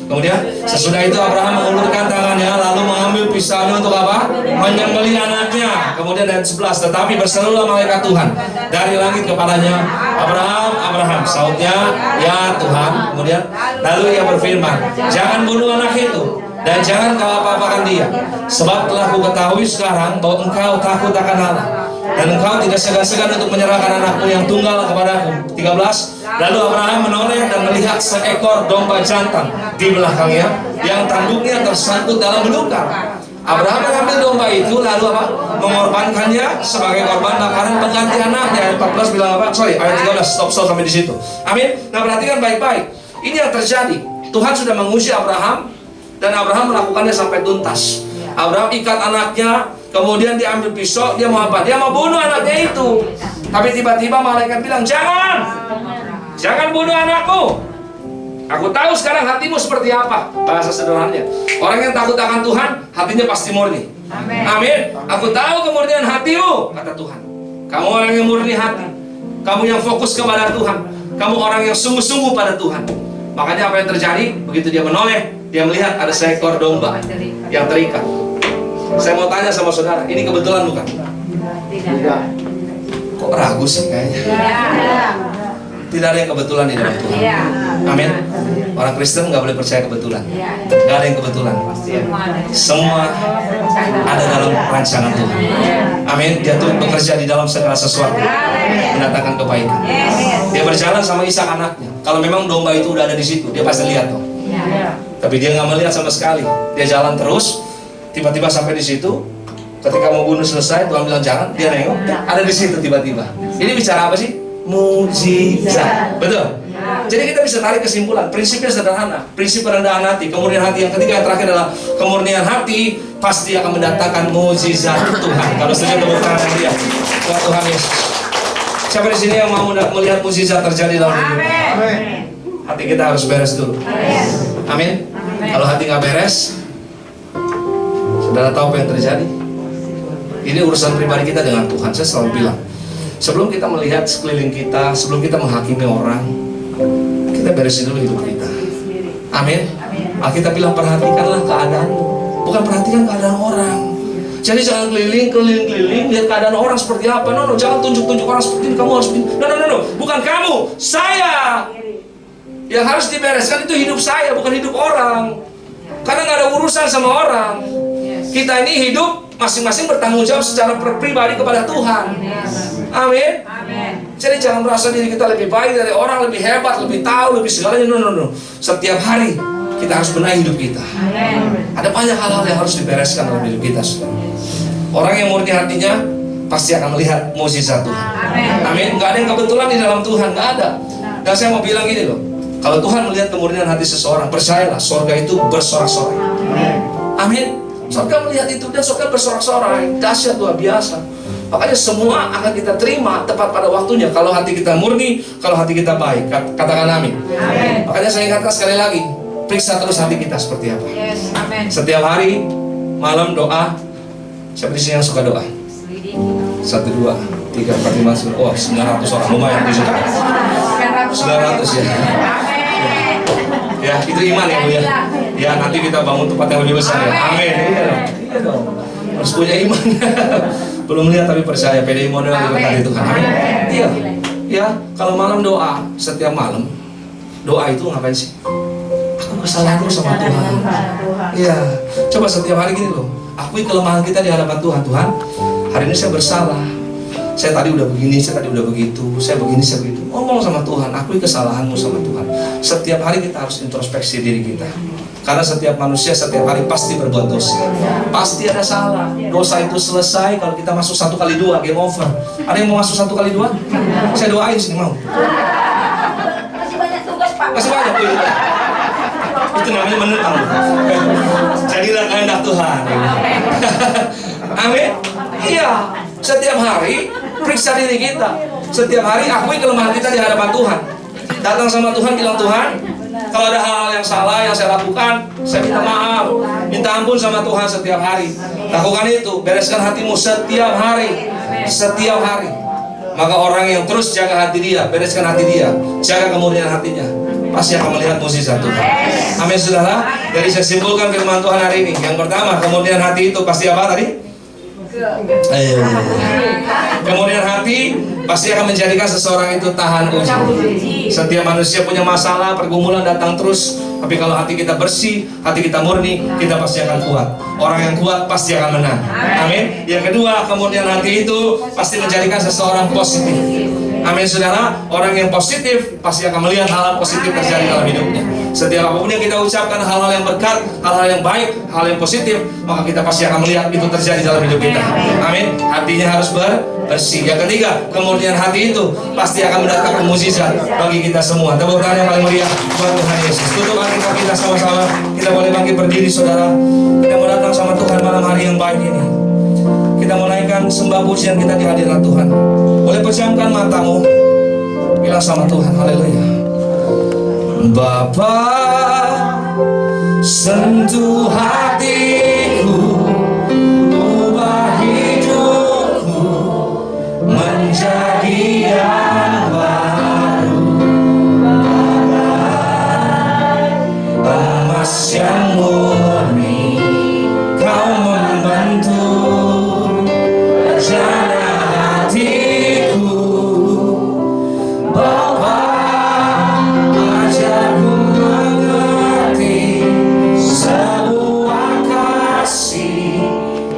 Kemudian sesudah itu Abraham mengulurkan tangannya lalu mengambil pisaunya untuk apa? Menyembelih anaknya. Kemudian ayat 11, tetapi berserulah malaikat Tuhan dari langit kepadanya, Abraham, Abraham. Sautnya, ya Tuhan. Kemudian lalu ia berfirman, jangan bunuh anak itu dan jangan kau apa-apakan dia, sebab telah ku ketahui sekarang bahwa engkau takut akan Allah, dan engkau tidak segan-segan untuk menyerahkan anakmu yang tunggal kepadaku. 13. Lalu Abraham menoleh dan melihat seekor domba jantan di belakangnya yang tanduknya tersangkut dalam belukar. Abraham mengambil domba itu lalu apa? Mengorbankannya sebagai korban bakaran pengganti anaknya. Ayat 14 bilang apa? Ayat 13 stop sampai di situ. Amin. Nah, perhatikan baik-baik. Ini yang terjadi. Tuhan sudah menguji Abraham dan Abraham melakukannya sampai tuntas. Abraham ikat anaknya, kemudian diambil pisau, dia mau apa? Dia mau bunuh anaknya itu. Tapi tiba-tiba malaikat bilang, jangan bunuh anakmu. Aku tahu sekarang hatimu seperti apa. Bahasa sederhananya, orang yang takut akan Tuhan, hatinya pasti murni. Amin. Aku tahu kemurnian hatimu, kata Tuhan. Kamu orang yang murni hati. Kamu yang fokus kepada Tuhan. Kamu orang yang sungguh-sungguh pada Tuhan. Makanya apa yang terjadi? Begitu dia menoleh, dia melihat ada seekor domba yang terikat. Saya mau tanya sama saudara, ini kebetulan bukan? Tidak. Kok ragu sih kayaknya? Tidak ada yang kebetulan di dalam Tuhan. Amin. Orang Kristen nggak boleh percaya kebetulan. Nggak ada yang kebetulan. Semua ada dalam rancangan Tuhan. Amin. Dia tuh bekerja di dalam segala sesuatu, mendatangkan kebaikan. Dia berjalan sama Ishak anaknya. Kalau memang domba itu udah ada di situ, dia pasti lihat dong. Tapi dia nggak melihat sama sekali. Dia jalan terus. Tiba-tiba sampai di situ. Ketika mau bunuh selesai, Tuhan bilang jangan. Dia nengok, ada di situ tiba-tiba. Ini bicara apa sih? Mujizat. Betul. Jadi kita bisa tarik kesimpulan. Prinsipnya sederhana. Prinsip perendahan hati, kemurnian hati. Yang ketiga, yang terakhir adalah kemurnian hati pasti akan mendatangkan mujizat Tuhan. Kalau setuju, tepuk tangan yang dia. Tuhan Yesus. Siapa di sini yang mau melihat mujizat terjadi dalam hidup? Hati kita harus beres dulu. Amin. Kalau hati nggak beres, saudara tahu apa yang terjadi? Ini urusan pribadi kita dengan Tuhan. Saya selalu bilang, sebelum kita melihat sekeliling kita, sebelum kita menghakimi orang, kita beresin dulu hidup kita. Amin. Alkitab bilang perhatikanlah keadaanmu, bukan perhatikan keadaan orang. Jadi jangan keliling lihat keadaan orang seperti apa. No, jangan tunjuk orang seperti ini. Kamu harus no. Bukan kamu, saya. Yang harus dibereskan itu hidup saya, bukan hidup orang. Karena nggak ada urusan sama orang. Kita ini hidup masing-masing bertanggung jawab secara pribadi kepada Tuhan. Amin. Jadi jangan merasa diri kita lebih baik dari orang, lebih hebat, lebih tahu, lebih segalanya. No. Setiap hari kita harus benahi hidup kita. Ada banyak hal-hal yang harus dibereskan dalam hidup kita. Orang yang murni hatinya pasti akan melihat mukjizat Tuhan. Amin. Gak ada yang kebetulan di dalam Tuhan, gak ada. Dan saya mau bilang gini loh, kalau Tuhan melihat kemurnian hati seseorang, percayalah, surga itu bersorak-sorai. Amin. Surga melihat itu dan surga bersorak-sorai, dahsyat luar biasa. Makanya semua akan kita terima tepat pada waktunya. Kalau hati kita murni, kalau hati kita baik, katakan amin. Makanya saya ingatkan sekali lagi, periksa terus hati kita seperti apa. Setiap hari, malam doa. Siapa di sini yang suka doa? 1, 2, 3, 4, 5, 10. Oh, 900 orang, lumayan di sini. 900 ya. Ya, itu iman ya Bu ya. Ya, nanti kita bangun tempat yang lebih besar ya. Amin. Iya dong. Harus punya iman. Belum lihat tapi percaya. PDI model diberkati Tuhan. Amin. Iya. Ya, kalau malam doa, setiap malam doa itu ngapain sih? Aku kesalahanku sama Tuhan. Iya. Coba setiap hari gini loh. Akui kelemahan kita di hadapan Tuhan. Tuhan, hari ini saya bersalah. Saya tadi udah begini, saya tadi udah begitu, saya begini, saya begitu. Ngomong sama Tuhan, akui kesalahanmu sama Tuhan. Setiap hari kita harus introspeksi diri kita. Karena setiap manusia setiap hari pasti berbuat dosa. Pasti ada salah. Dosa itu selesai kalau kita masuk 1 kali 2, game over. Ada yang mau masuk 1 kali 2? Saya doain sini mau. Masih banyak tugas Pak. Masih banyak. Itu namanya menentang. Jadilah kehendak Tuhan. Amin. Iya. Setiap hari periksa diri kita. Setiap hari akui kelemahan kita di hadapan Tuhan. Datang sama Tuhan, bilang, Tuhan, kalau ada hal yang salah yang saya lakukan, saya minta maaf, minta ampun sama Tuhan setiap hari. Lakukan itu, bereskan hatimu setiap hari. Setiap hari. Maka orang yang terus jaga hati dia, bereskan hati dia, jaga kemurnian hatinya, pasti akan melihat mukjizat Tuhan. Amin, saudara. Jadi saya simpulkan firman Tuhan hari ini. Yang pertama, kemurnian hati itu pasti apa tadi? Kemudian hati pasti akan menjadikan seseorang itu tahan uji. Setiap manusia punya masalah, pergumulan datang terus. Tapi kalau hati kita bersih, hati kita murni, kita pasti akan kuat. Orang yang kuat pasti akan menang. Amin. Yang kedua, kemudian hati itu pasti menjadikan seseorang positif. Amin, saudara. Orang yang positif pasti akan melihat hal-hal positif terjadi dalam hidupnya. Setiap apapun yang kita ucapkan, hal-hal yang berkat, hal-hal yang baik, hal yang positif, maka kita pasti akan melihat itu terjadi dalam hidup kita. Amin. Hatinya harus bersih. Yang ketiga, kemudian hati itu pasti akan mendatangkan mukjizat bagi kita semua. Tepuk tangan yang paling meriah buat Tuhan Yesus. Tutup hati kita sama-sama. Kita boleh bangkit berdiri, saudara. Kita mau datang sama Tuhan malam hari yang baik ini. Kita mau naikkan sembah pujian kita di hadirat Tuhan. Boleh pejamkan matamu, bilang sama Tuhan, haleluya. Bapa, sentuh hatiku, ubah hidupku menjadi yang baru, emas yang murni, kau membentuk rencana hatiku. Bapa, ajarku mengerti sebuah kasih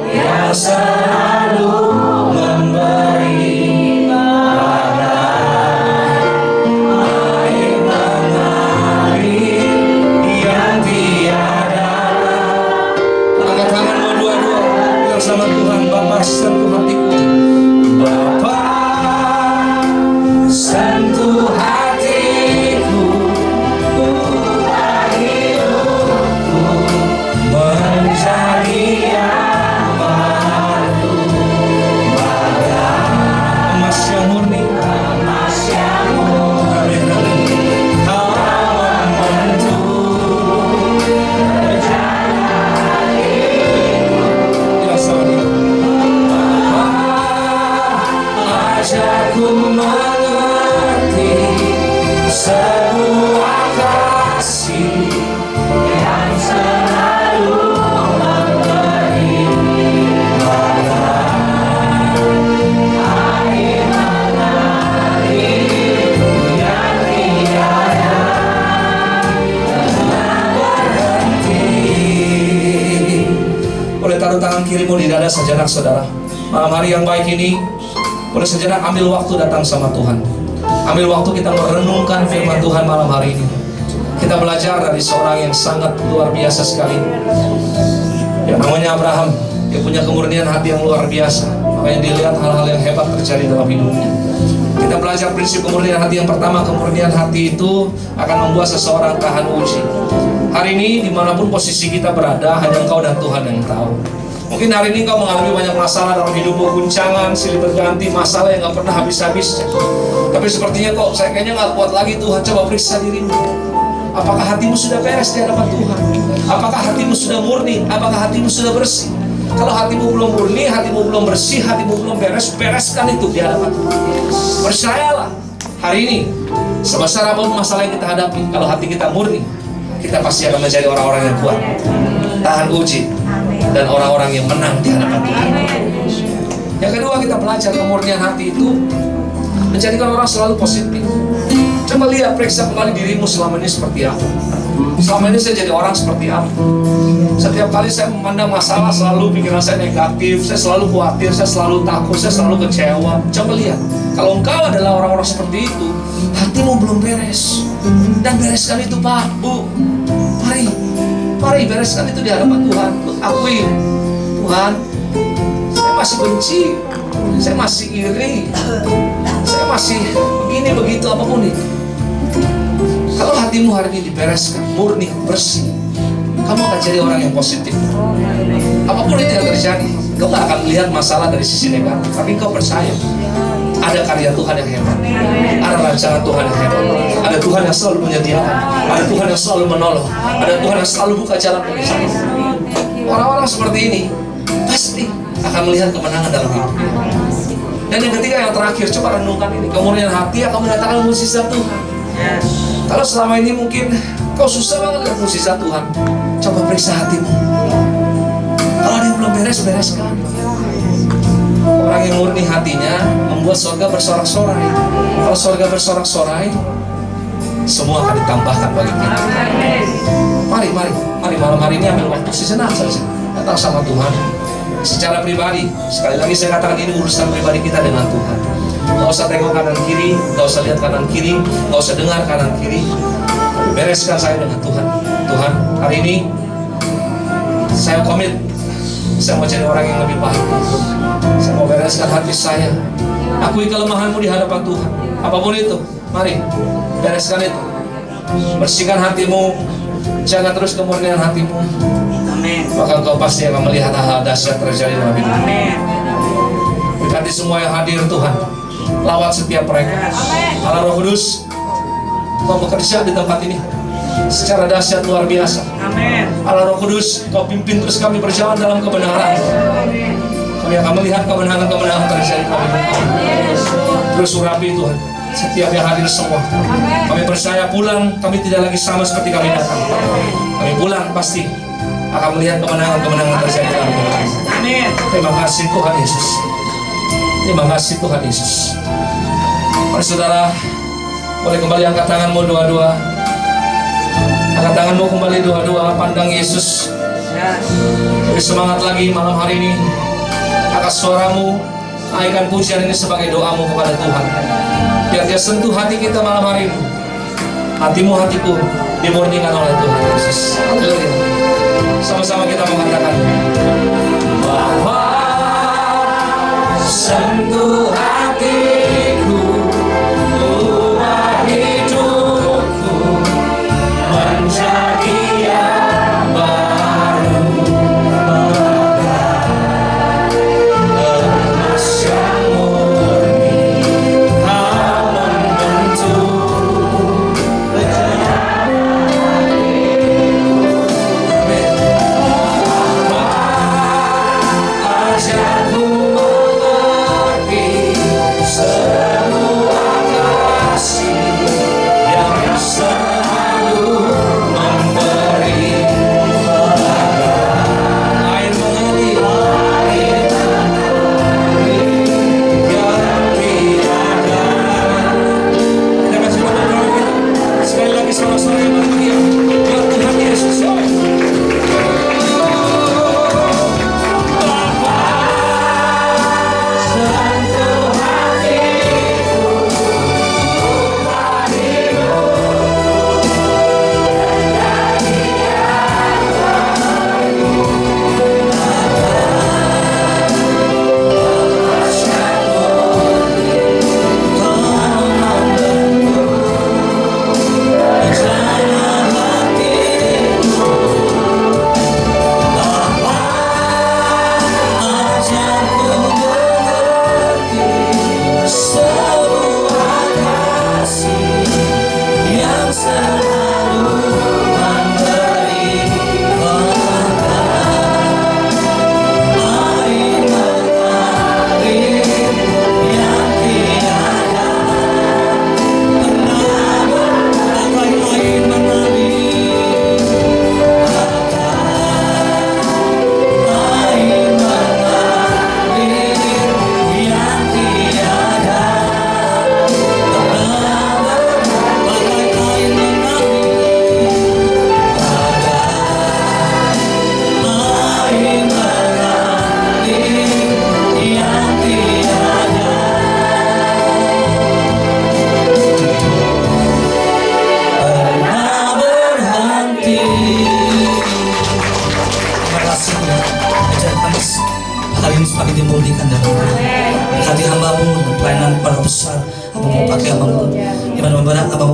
yang selalu memberi badai, air mengalir yang tiada. Angkat tanganmu dua-dua, bilang sama Tuhan, Bapa, sentuh hatiku. Bapa, sentuh hatiku, ubah hidupku menjadi yang baru, bagai emas yang murni, emas yang murni. Kau membentuk rencana hatiku. Ya, sama ajarku mengerti sebuah kasih yang selalu memberi badai, air mengalir yang tiada berhenti. Boleh taruh tangan kirimu di dada sejenak, saudara. Malam hari yang baik ini, boleh sejenak ambil waktu datang sama Tuhan. Ambil waktu kita merenungkan firman Tuhan malam hari ini. Kita belajar dari seorang yang sangat luar biasa sekali, yang namanya Abraham. Dia punya kemurnian hati yang luar biasa. Makanya dilihat hal-hal yang hebat terjadi dalam hidupnya. Kita belajar prinsip kemurnian hati. Yang pertama, kemurnian hati itu akan membuat seseorang tahan uji. Hari ini dimanapun posisi kita berada, hanya Engkau dan Tuhan yang tahu. Mungkin hari ini kau mengalami banyak masalah dalam hidupmu, guncangan, silih berganti, masalah yang gak pernah habis-habisnya. Tapi sepertinya kok saya kayaknya gak kuat lagi. Tuhan, coba periksa dirimu. Apakah hatimu sudah beres di hadapan Tuhan? Apakah hatimu sudah murni? Apakah hatimu sudah bersih? Kalau hatimu belum murni, hatimu belum bersih, hatimu belum beres, bereskan itu di hadapan Tuhan. Percayalah, hari ini sebesar apapun masalah yang kita hadapi, kalau hati kita murni, kita pasti akan menjadi orang-orang yang kuat, tahan uji, dan orang-orang yang menang di hadapan Tuhan. Yang kedua, kita belajar kemurnian hati itu menjadikan orang selalu positif. Coba lihat, periksa kembali dirimu selama ini seperti apa. Selama ini saya jadi orang seperti apa? Setiap kali saya memandang masalah, selalu pikiran saya negatif, saya selalu khawatir, saya selalu takut, saya selalu kecewa. Coba lihat, kalau engkau adalah orang-orang seperti itu, hatimu belum beres. Dan bereskan itu, Pak, Bu. Mari bereskan itu di hadapan Tuhan. Akui, Tuhan, saya masih benci, saya masih iri, saya masih begini begitu apapun itu. Kalau hatimu hari ini dibereskan, murni, bersih, kamu akan jadi orang yang positif. Apapun itu yang terjadi, kau gak akan melihat masalah dari sisi negatif, tapi kau percaya ada karya Tuhan yang hebat, ada rancangan Tuhan yang hebat, ada Tuhan yang selalu menyediakan, ada Tuhan yang selalu menolong, ada Tuhan yang selalu buka jalan bagi saya. Orang-orang seperti ini pasti akan melihat kemenangan dalam hidupnya. Dan yang ketiga, yang terakhir, coba renungkan ini, kemurnian hati akan mendatangkan mukjizat Tuhan. Kalau selama ini mungkin kau susah banget lihat mukjizat Tuhan, coba periksa hatimu. Kalau ada yang belum beres, bereskan. Orang yang murni hatinya membuat surga bersorak-sorai. Kalau surga bersorak-sorai, semua akan ditambahkan bagi kita. Mari malam hari ini ambil waktu sejenak saja, datang sama Tuhan. Secara pribadi, sekali lagi saya katakan ini urusan pribadi kita dengan Tuhan. Gak usah tengok kanan kiri, gak usah lihat kanan kiri, gak usah dengar kanan kiri. Bereskan saya dengan Tuhan. Tuhan, hari ini saya komit, saya mau jadi orang yang lebih baik. Saya mau bereskan hati saya. Akui kelemahanmu di hadapan Tuhan. Apapun itu, mari bereskan itu. Bersihkan hatimu, jaga terus kemurnian hatimu. Amin. Maka kau pasti akan melihat hal-hal dahsyat terjadi dalam hidup. Amin. Berkati semua yang hadir Tuhan, lawat setiap mereka. Allah Roh Kudus, kau bekerja di tempat ini secara dahsyat luar biasa. Amin. Allah Roh Kudus, kau pimpin terus kami berjalan dalam kebenaran. Kami akan melihat kemenangan-kemenangan terjadi dalam hidup kami. Terus urapi Tuhan setiap yang hadir semua. Kami percaya pulang kami tidak lagi sama seperti kami datang. Kami pulang pasti akan melihat kemenangan-kemenangan terjadi dalam hidup kami. Amin. Terima kasih Tuhan Yesus. Terima kasih Tuhan Yesus. Mari saudara, boleh kembali angkat tanganmu dua-dua. Angkat tanganmu kembali dua-dua, pandang Yesus. Lebih semangat lagi malam hari ini. Angkat suaramu, naikkan pujian ini sebagai doamu kepada Tuhan. Biar dia sentuh hati kita malam hari ini. Hatimu, hatiku dimurnikan oleh Tuhan Yesus. Haleluya. Sama-sama kita mengatakan bahwa sentuh hatiku, ubah hidupku menjadi yang baru, emas yang murni, kau membentuk ajarku mengerti semua kasih yang selalu memberi air mengalir yang tiada. Kita kasih tepuk tangan kita sekali lagi sama-sama yang berbahagia buat Tuhan Yesus.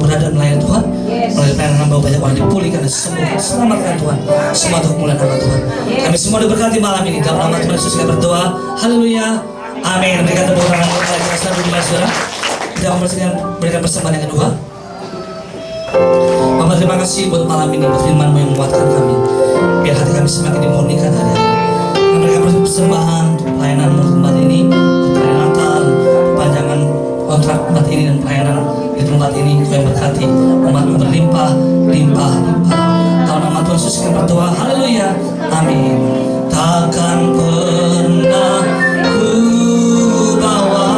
berada melayani Tuhan. Melalui pelayanan hamba banyak orang dipulihkan dan sembuh. Selamatkan Tuhan. Semua untuk kemuliaan nama Tuhan. Kami semua diberkati malam ini dalam nama Tuhan Yesus kami berdoa. Haleluya. Amin. Berikan tepuk tangan untuk kita selalu di saudara. Kita berikan persembahan yang kedua. Bapak terima kasih buat malam ini, buat firman-Mu yang menguatkan kami. Biar hati kami semakin dimurnikan hari-hari. Kami berikan persembahan untuk pelayanan-Mu tempat ini, untuk pelayanan Natal, panjangan kontrak tempat ini dan pelayanan di tempat ini. Kau yang berkati, umat-Mu berlimpah, limpah, limpah. Dalam nama Tuhan Yesus kami berdoa. Haleluya. Amin. Takkan pernah ku bawa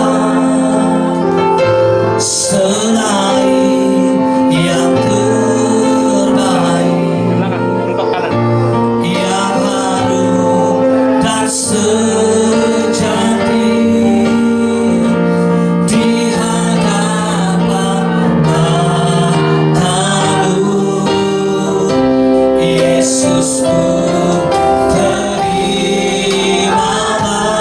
selain yang terbaik, Mentok kanan. yang harum dan sejati di hadapan matamu, Yesusku. Terimalah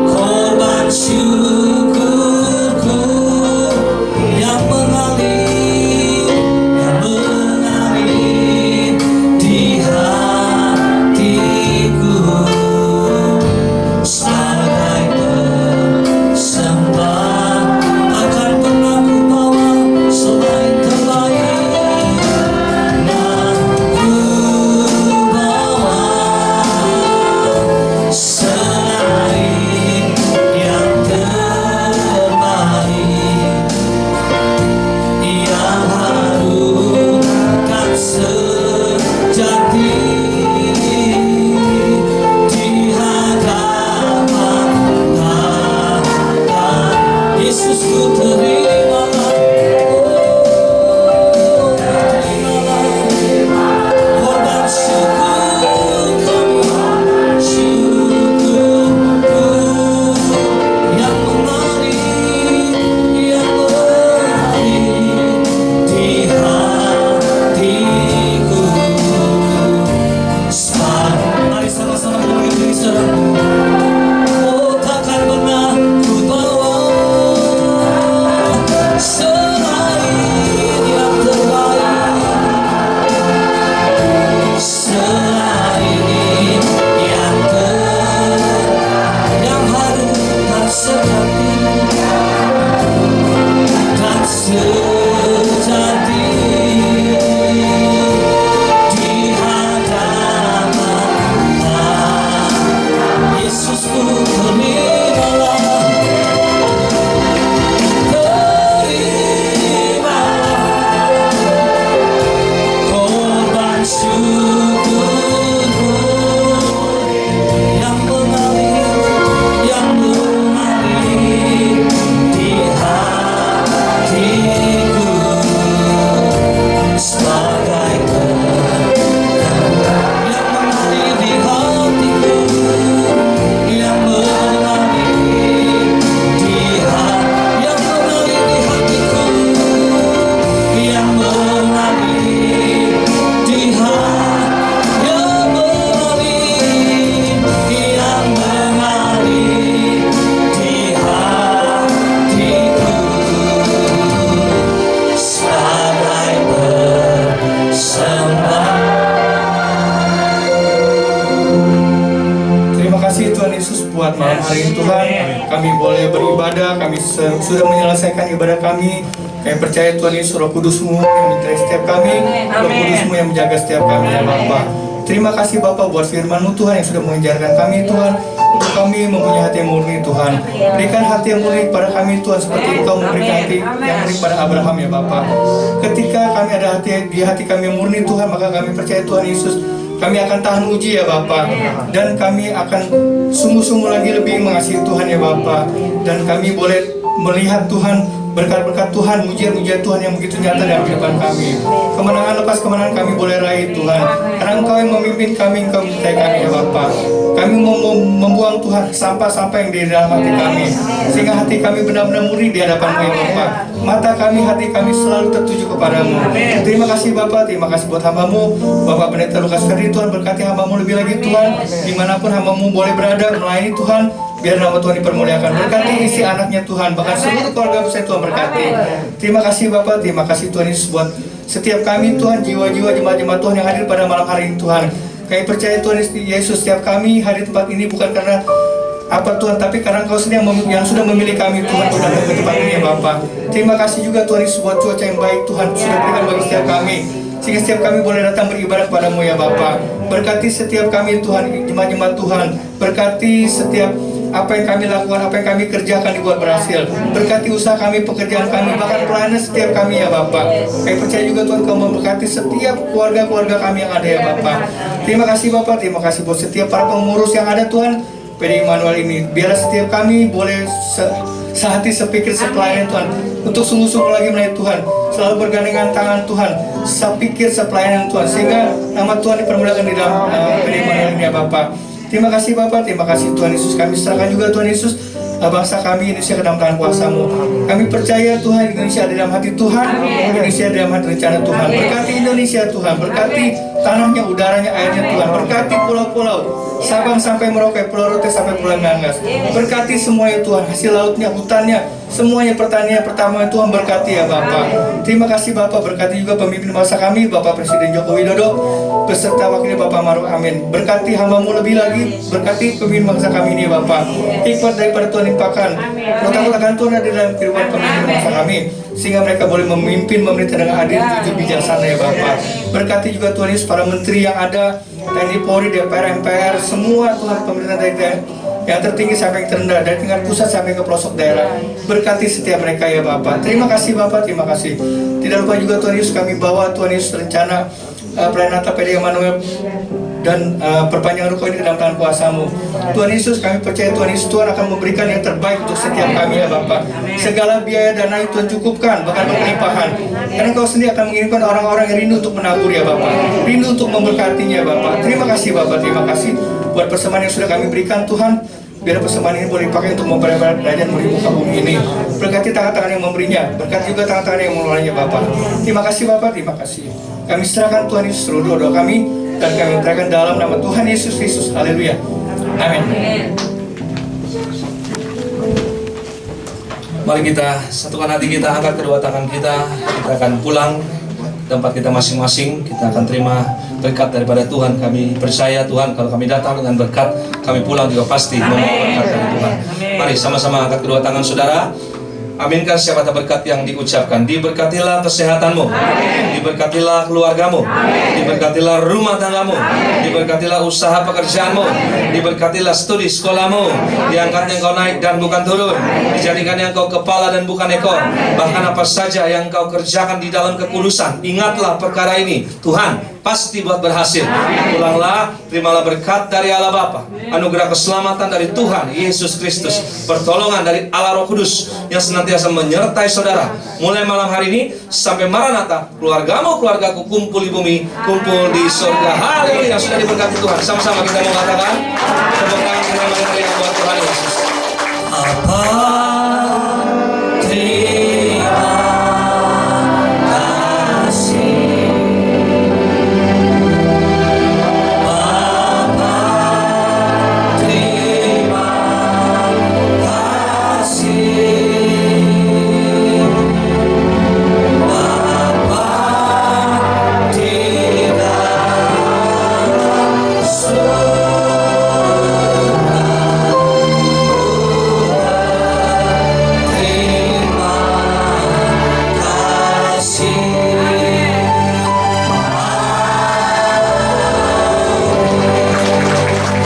korban syukurku yang mengalir di hatiku sebagai persembah. Takkan pernah ku bawa selain terbaik, nah ku bawa selain yang terbaik, yang harum dan sejati di hadapan Bapa. Yesusku terimalah, terimalah korban syukur kami, syukurku yang mengalir di hatiku. Mari sama-sama kita berdiri saudara. Oh, takkan pernah ku bawa selain yang terbaik, selain yang harum dan sejati, di hadapan Yesusku. Terimalah, korban syukurku yang mengalir di hatiku sebagai yang mengalir di hatiku, yang mengalir di hatiku, yang mengalir di hatiku sebagai persembah. Terima kasih Tuhan Yesus buat malam hari ini Tuhan. Kami boleh beribadah, kami sudah menyelesaikan ibadah kami. Kami percaya Tuhan Yesus Roh Kudus-Mu yang menyertai setiap kami, Roh Kudus-Mu yang menjaga setiap kami ya Bapa. Terima kasih Bapa buat firman-Mu Tuhan yang sudah mengajarkan kami Tuhan, untuk kami mempunyai hati yang murni Tuhan. Berikan hati yang murni kepada kami Tuhan, seperti Engkau memberikan hati yang murni pada Abraham ya Bapa. Ketika kami ada di hati kami yang murni Tuhan, maka kami percaya Tuhan Yesus, kami akan tahan uji ya Bapa, dan kami akan sungguh-sungguh lagi lebih mengasihi Tuhan ya Bapa, dan kami boleh melihat Tuhan berkat-berkat Tuhan, mujian-mujian Tuhan yang begitu nyata dalam kehidupan kami. Kemenangan lepas kemenangan kami boleh raih Tuhan, karena Engkau yang memimpin kami, Engkau menyertai kami ya Bapa. Kami mau membuang Tuhan sampah-sampah yang di dalam hati kami, sehingga hati kami benar-benar murni di hadapan-Mu ya Bapa. Mata kami, hati kami selalu tertuju kepadamu. Terima kasih Bapa, terima kasih buat hamba-Mu Bapak Pendeta Lukas Ferdi. Tuhan berkati hamba-Mu lebih lagi Tuhan, dimanapun hamba-Mu boleh berada melayani Tuhan. biar nama Tuhan dipermuliakan. Berkati isi anaknya Tuhan, bahkan seluruh keluarga besar Tuhan berkati. Terima kasih Bapak, terima kasih Tuhan Yesus buat setiap kami Tuhan, jiwa-jiwa jemaat-jemaat Tuhan yang hadir pada malam hari ini Tuhan. Kami percaya Tuhan Yesus, setiap kami hadir di tempat ini bukan karena apa Tuhan, tapi karena Engkau sendiri yang sudah memilih kami Tuhan untuk datang ke tempat ini ya Bapak. Terima kasih juga Tuhan Yesus buat cuaca yang baik Tuhan sudah berikan bagi setiap kami, sehingga setiap kami boleh datang beribadah kepadamu ya Bapak. Berkati setiap kami Tuhan, jemaat-jemaat Tuhan. Berkati setiap apa yang kami lakukan, apa yang kami kerjakan dibuat berhasil. Berkati usaha kami, pekerjaan kami, bahkan pelayanan setiap kami ya Bapak. Kami percaya juga Tuhan Kau memberkati setiap keluarga-keluarga kami yang ada ya Bapak. Terima kasih Bapak, terima kasih buat setiap para pengurus yang ada Tuhan PDI Immanuel ini. Biar setiap kami boleh sehati, sepikir, sepelayanan Tuhan, untuk sungguh-sungguh lagi melayani Tuhan, selalu bergandengan tangan Tuhan, sepikir, sepelayanan Tuhan, sehingga nama Tuhan dipermuliakan di dalam PDI Immanuel ini ya Bapak. Terima kasih Bapak, terima kasih Tuhan Yesus. Kami serahkan juga Tuhan Yesus bangsa kami Indonesia ke dalam tangan kuasa-Mu. Kami percaya Tuhan Indonesia ada dalam hati Tuhan, Indonesia ada dalam hati rencana Tuhan. Berkati Indonesia Tuhan, berkati tanahnya, udaranya, airnya Tuhan. Berkati pulau-pulau, Sabang sampai Merauke, Pulau Rote sampai Pulau Nangas. Berkati semuanya Tuhan, hasil lautnya, hutannya, semuanya pertanian pertama Tuhan berkati ya Bapak. Terima kasih Bapak, berkati juga pemimpin bangsa kami, Bapak Presiden Joko Widodo, beserta wakilnya Bapak Maruf Amin. Berkati hamba-Mu lebih lagi, berkati pemimpin bangsa kami ini ya Bapak. Hikmat daripada Tuhan limpahkan, letakkan Tuhan ada dalam kehidupan pemimpin bangsa kami, sehingga mereka boleh memimpin pemerintah dengan adil, jujur, bijaksana ya Bapak. Berkati juga Tuhan Yesus para menteri yang ada, TNI, Polri, DPR, MPR, semua Tuhan pemerintah dari yang tertinggi sampai yang terendah, dari tingkat pusat sampai ke pelosok daerah. Berkati setiap mereka ya Bapak. Terima kasih Bapak, terima kasih. Tidak lupa juga Tuhan Yesus, kami bawa Tuhan Yesus rencana pelayanan Natal PDI Immanuel dan perpanjangan ruko ini ke dalam tangan kuasa-Mu. Tuhan Yesus, kami percaya Tuhan Yesus, Tuhan akan memberikan yang terbaik untuk setiap kami ya Bapak. Segala biaya dana itu Tuhan cukupkan, bahkan berkelimpahan. Karena Kau sendiri akan mengirimkan orang-orang yang rindu untuk menabur ya Bapak, rindu untuk memberkatinya ya Bapak. Terima kasih Bapak, terima kasih buat persembahan yang sudah kami berikan Tuhan. Biar persembahan ini boleh dipakai untuk memperlebar kerajaan di muka bumi ini. Berkati tangan-tangan yang memberinya, berkati juga tangan-tangan yang mengelolanya Bapak. Terima kasih Bapak, terima kasih. Kami serahkan Tuhan Yesus seluruh doa kami, dan kami mengerahkan dalam nama Tuhan Yesus Kristus. Haleluya. Amin. Mari kita satukan hati kita, angkat kedua tangan kita akan pulang tempat kita masing-masing. Kita akan terima berkat daripada Tuhan. Kami percaya Tuhan, kalau kami datang dengan berkat, kami pulang juga pasti membawa berkat dari Tuhan. Mari sama-sama angkat kedua tangan saudara. Aminkan setiap kata berkat yang diucapkan. Diberkatilah kesehatanmu, diberkatilah keluargamu, diberkatilah rumah tanggamu, diberkatilah usaha pekerjaanmu, diberkatilah studi sekolahmu, diangkatnya engkau naik dan bukan turun, dijadikannya engkau kepala dan bukan ekor. Bahkan apa saja yang engkau kerjakan di dalam kekudusan, ingatlah perkara ini, Tuhan pasti buat berhasil. Pulanglah, terimalah berkat dari Allah Bapa, anugerah keselamatan dari Tuhan Yesus Kristus, pertolongan dari Allah Roh Kudus yang senantiasa menyertai saudara mulai malam hari ini sampai Maranatha. Keluargamu, keluargaku kumpul di bumi, kumpul di surga. Haleluya, sudah diberkati Tuhan. Sama-sama kita mengatakan tepuk tangan kita buat Tuhan Yesus. Apa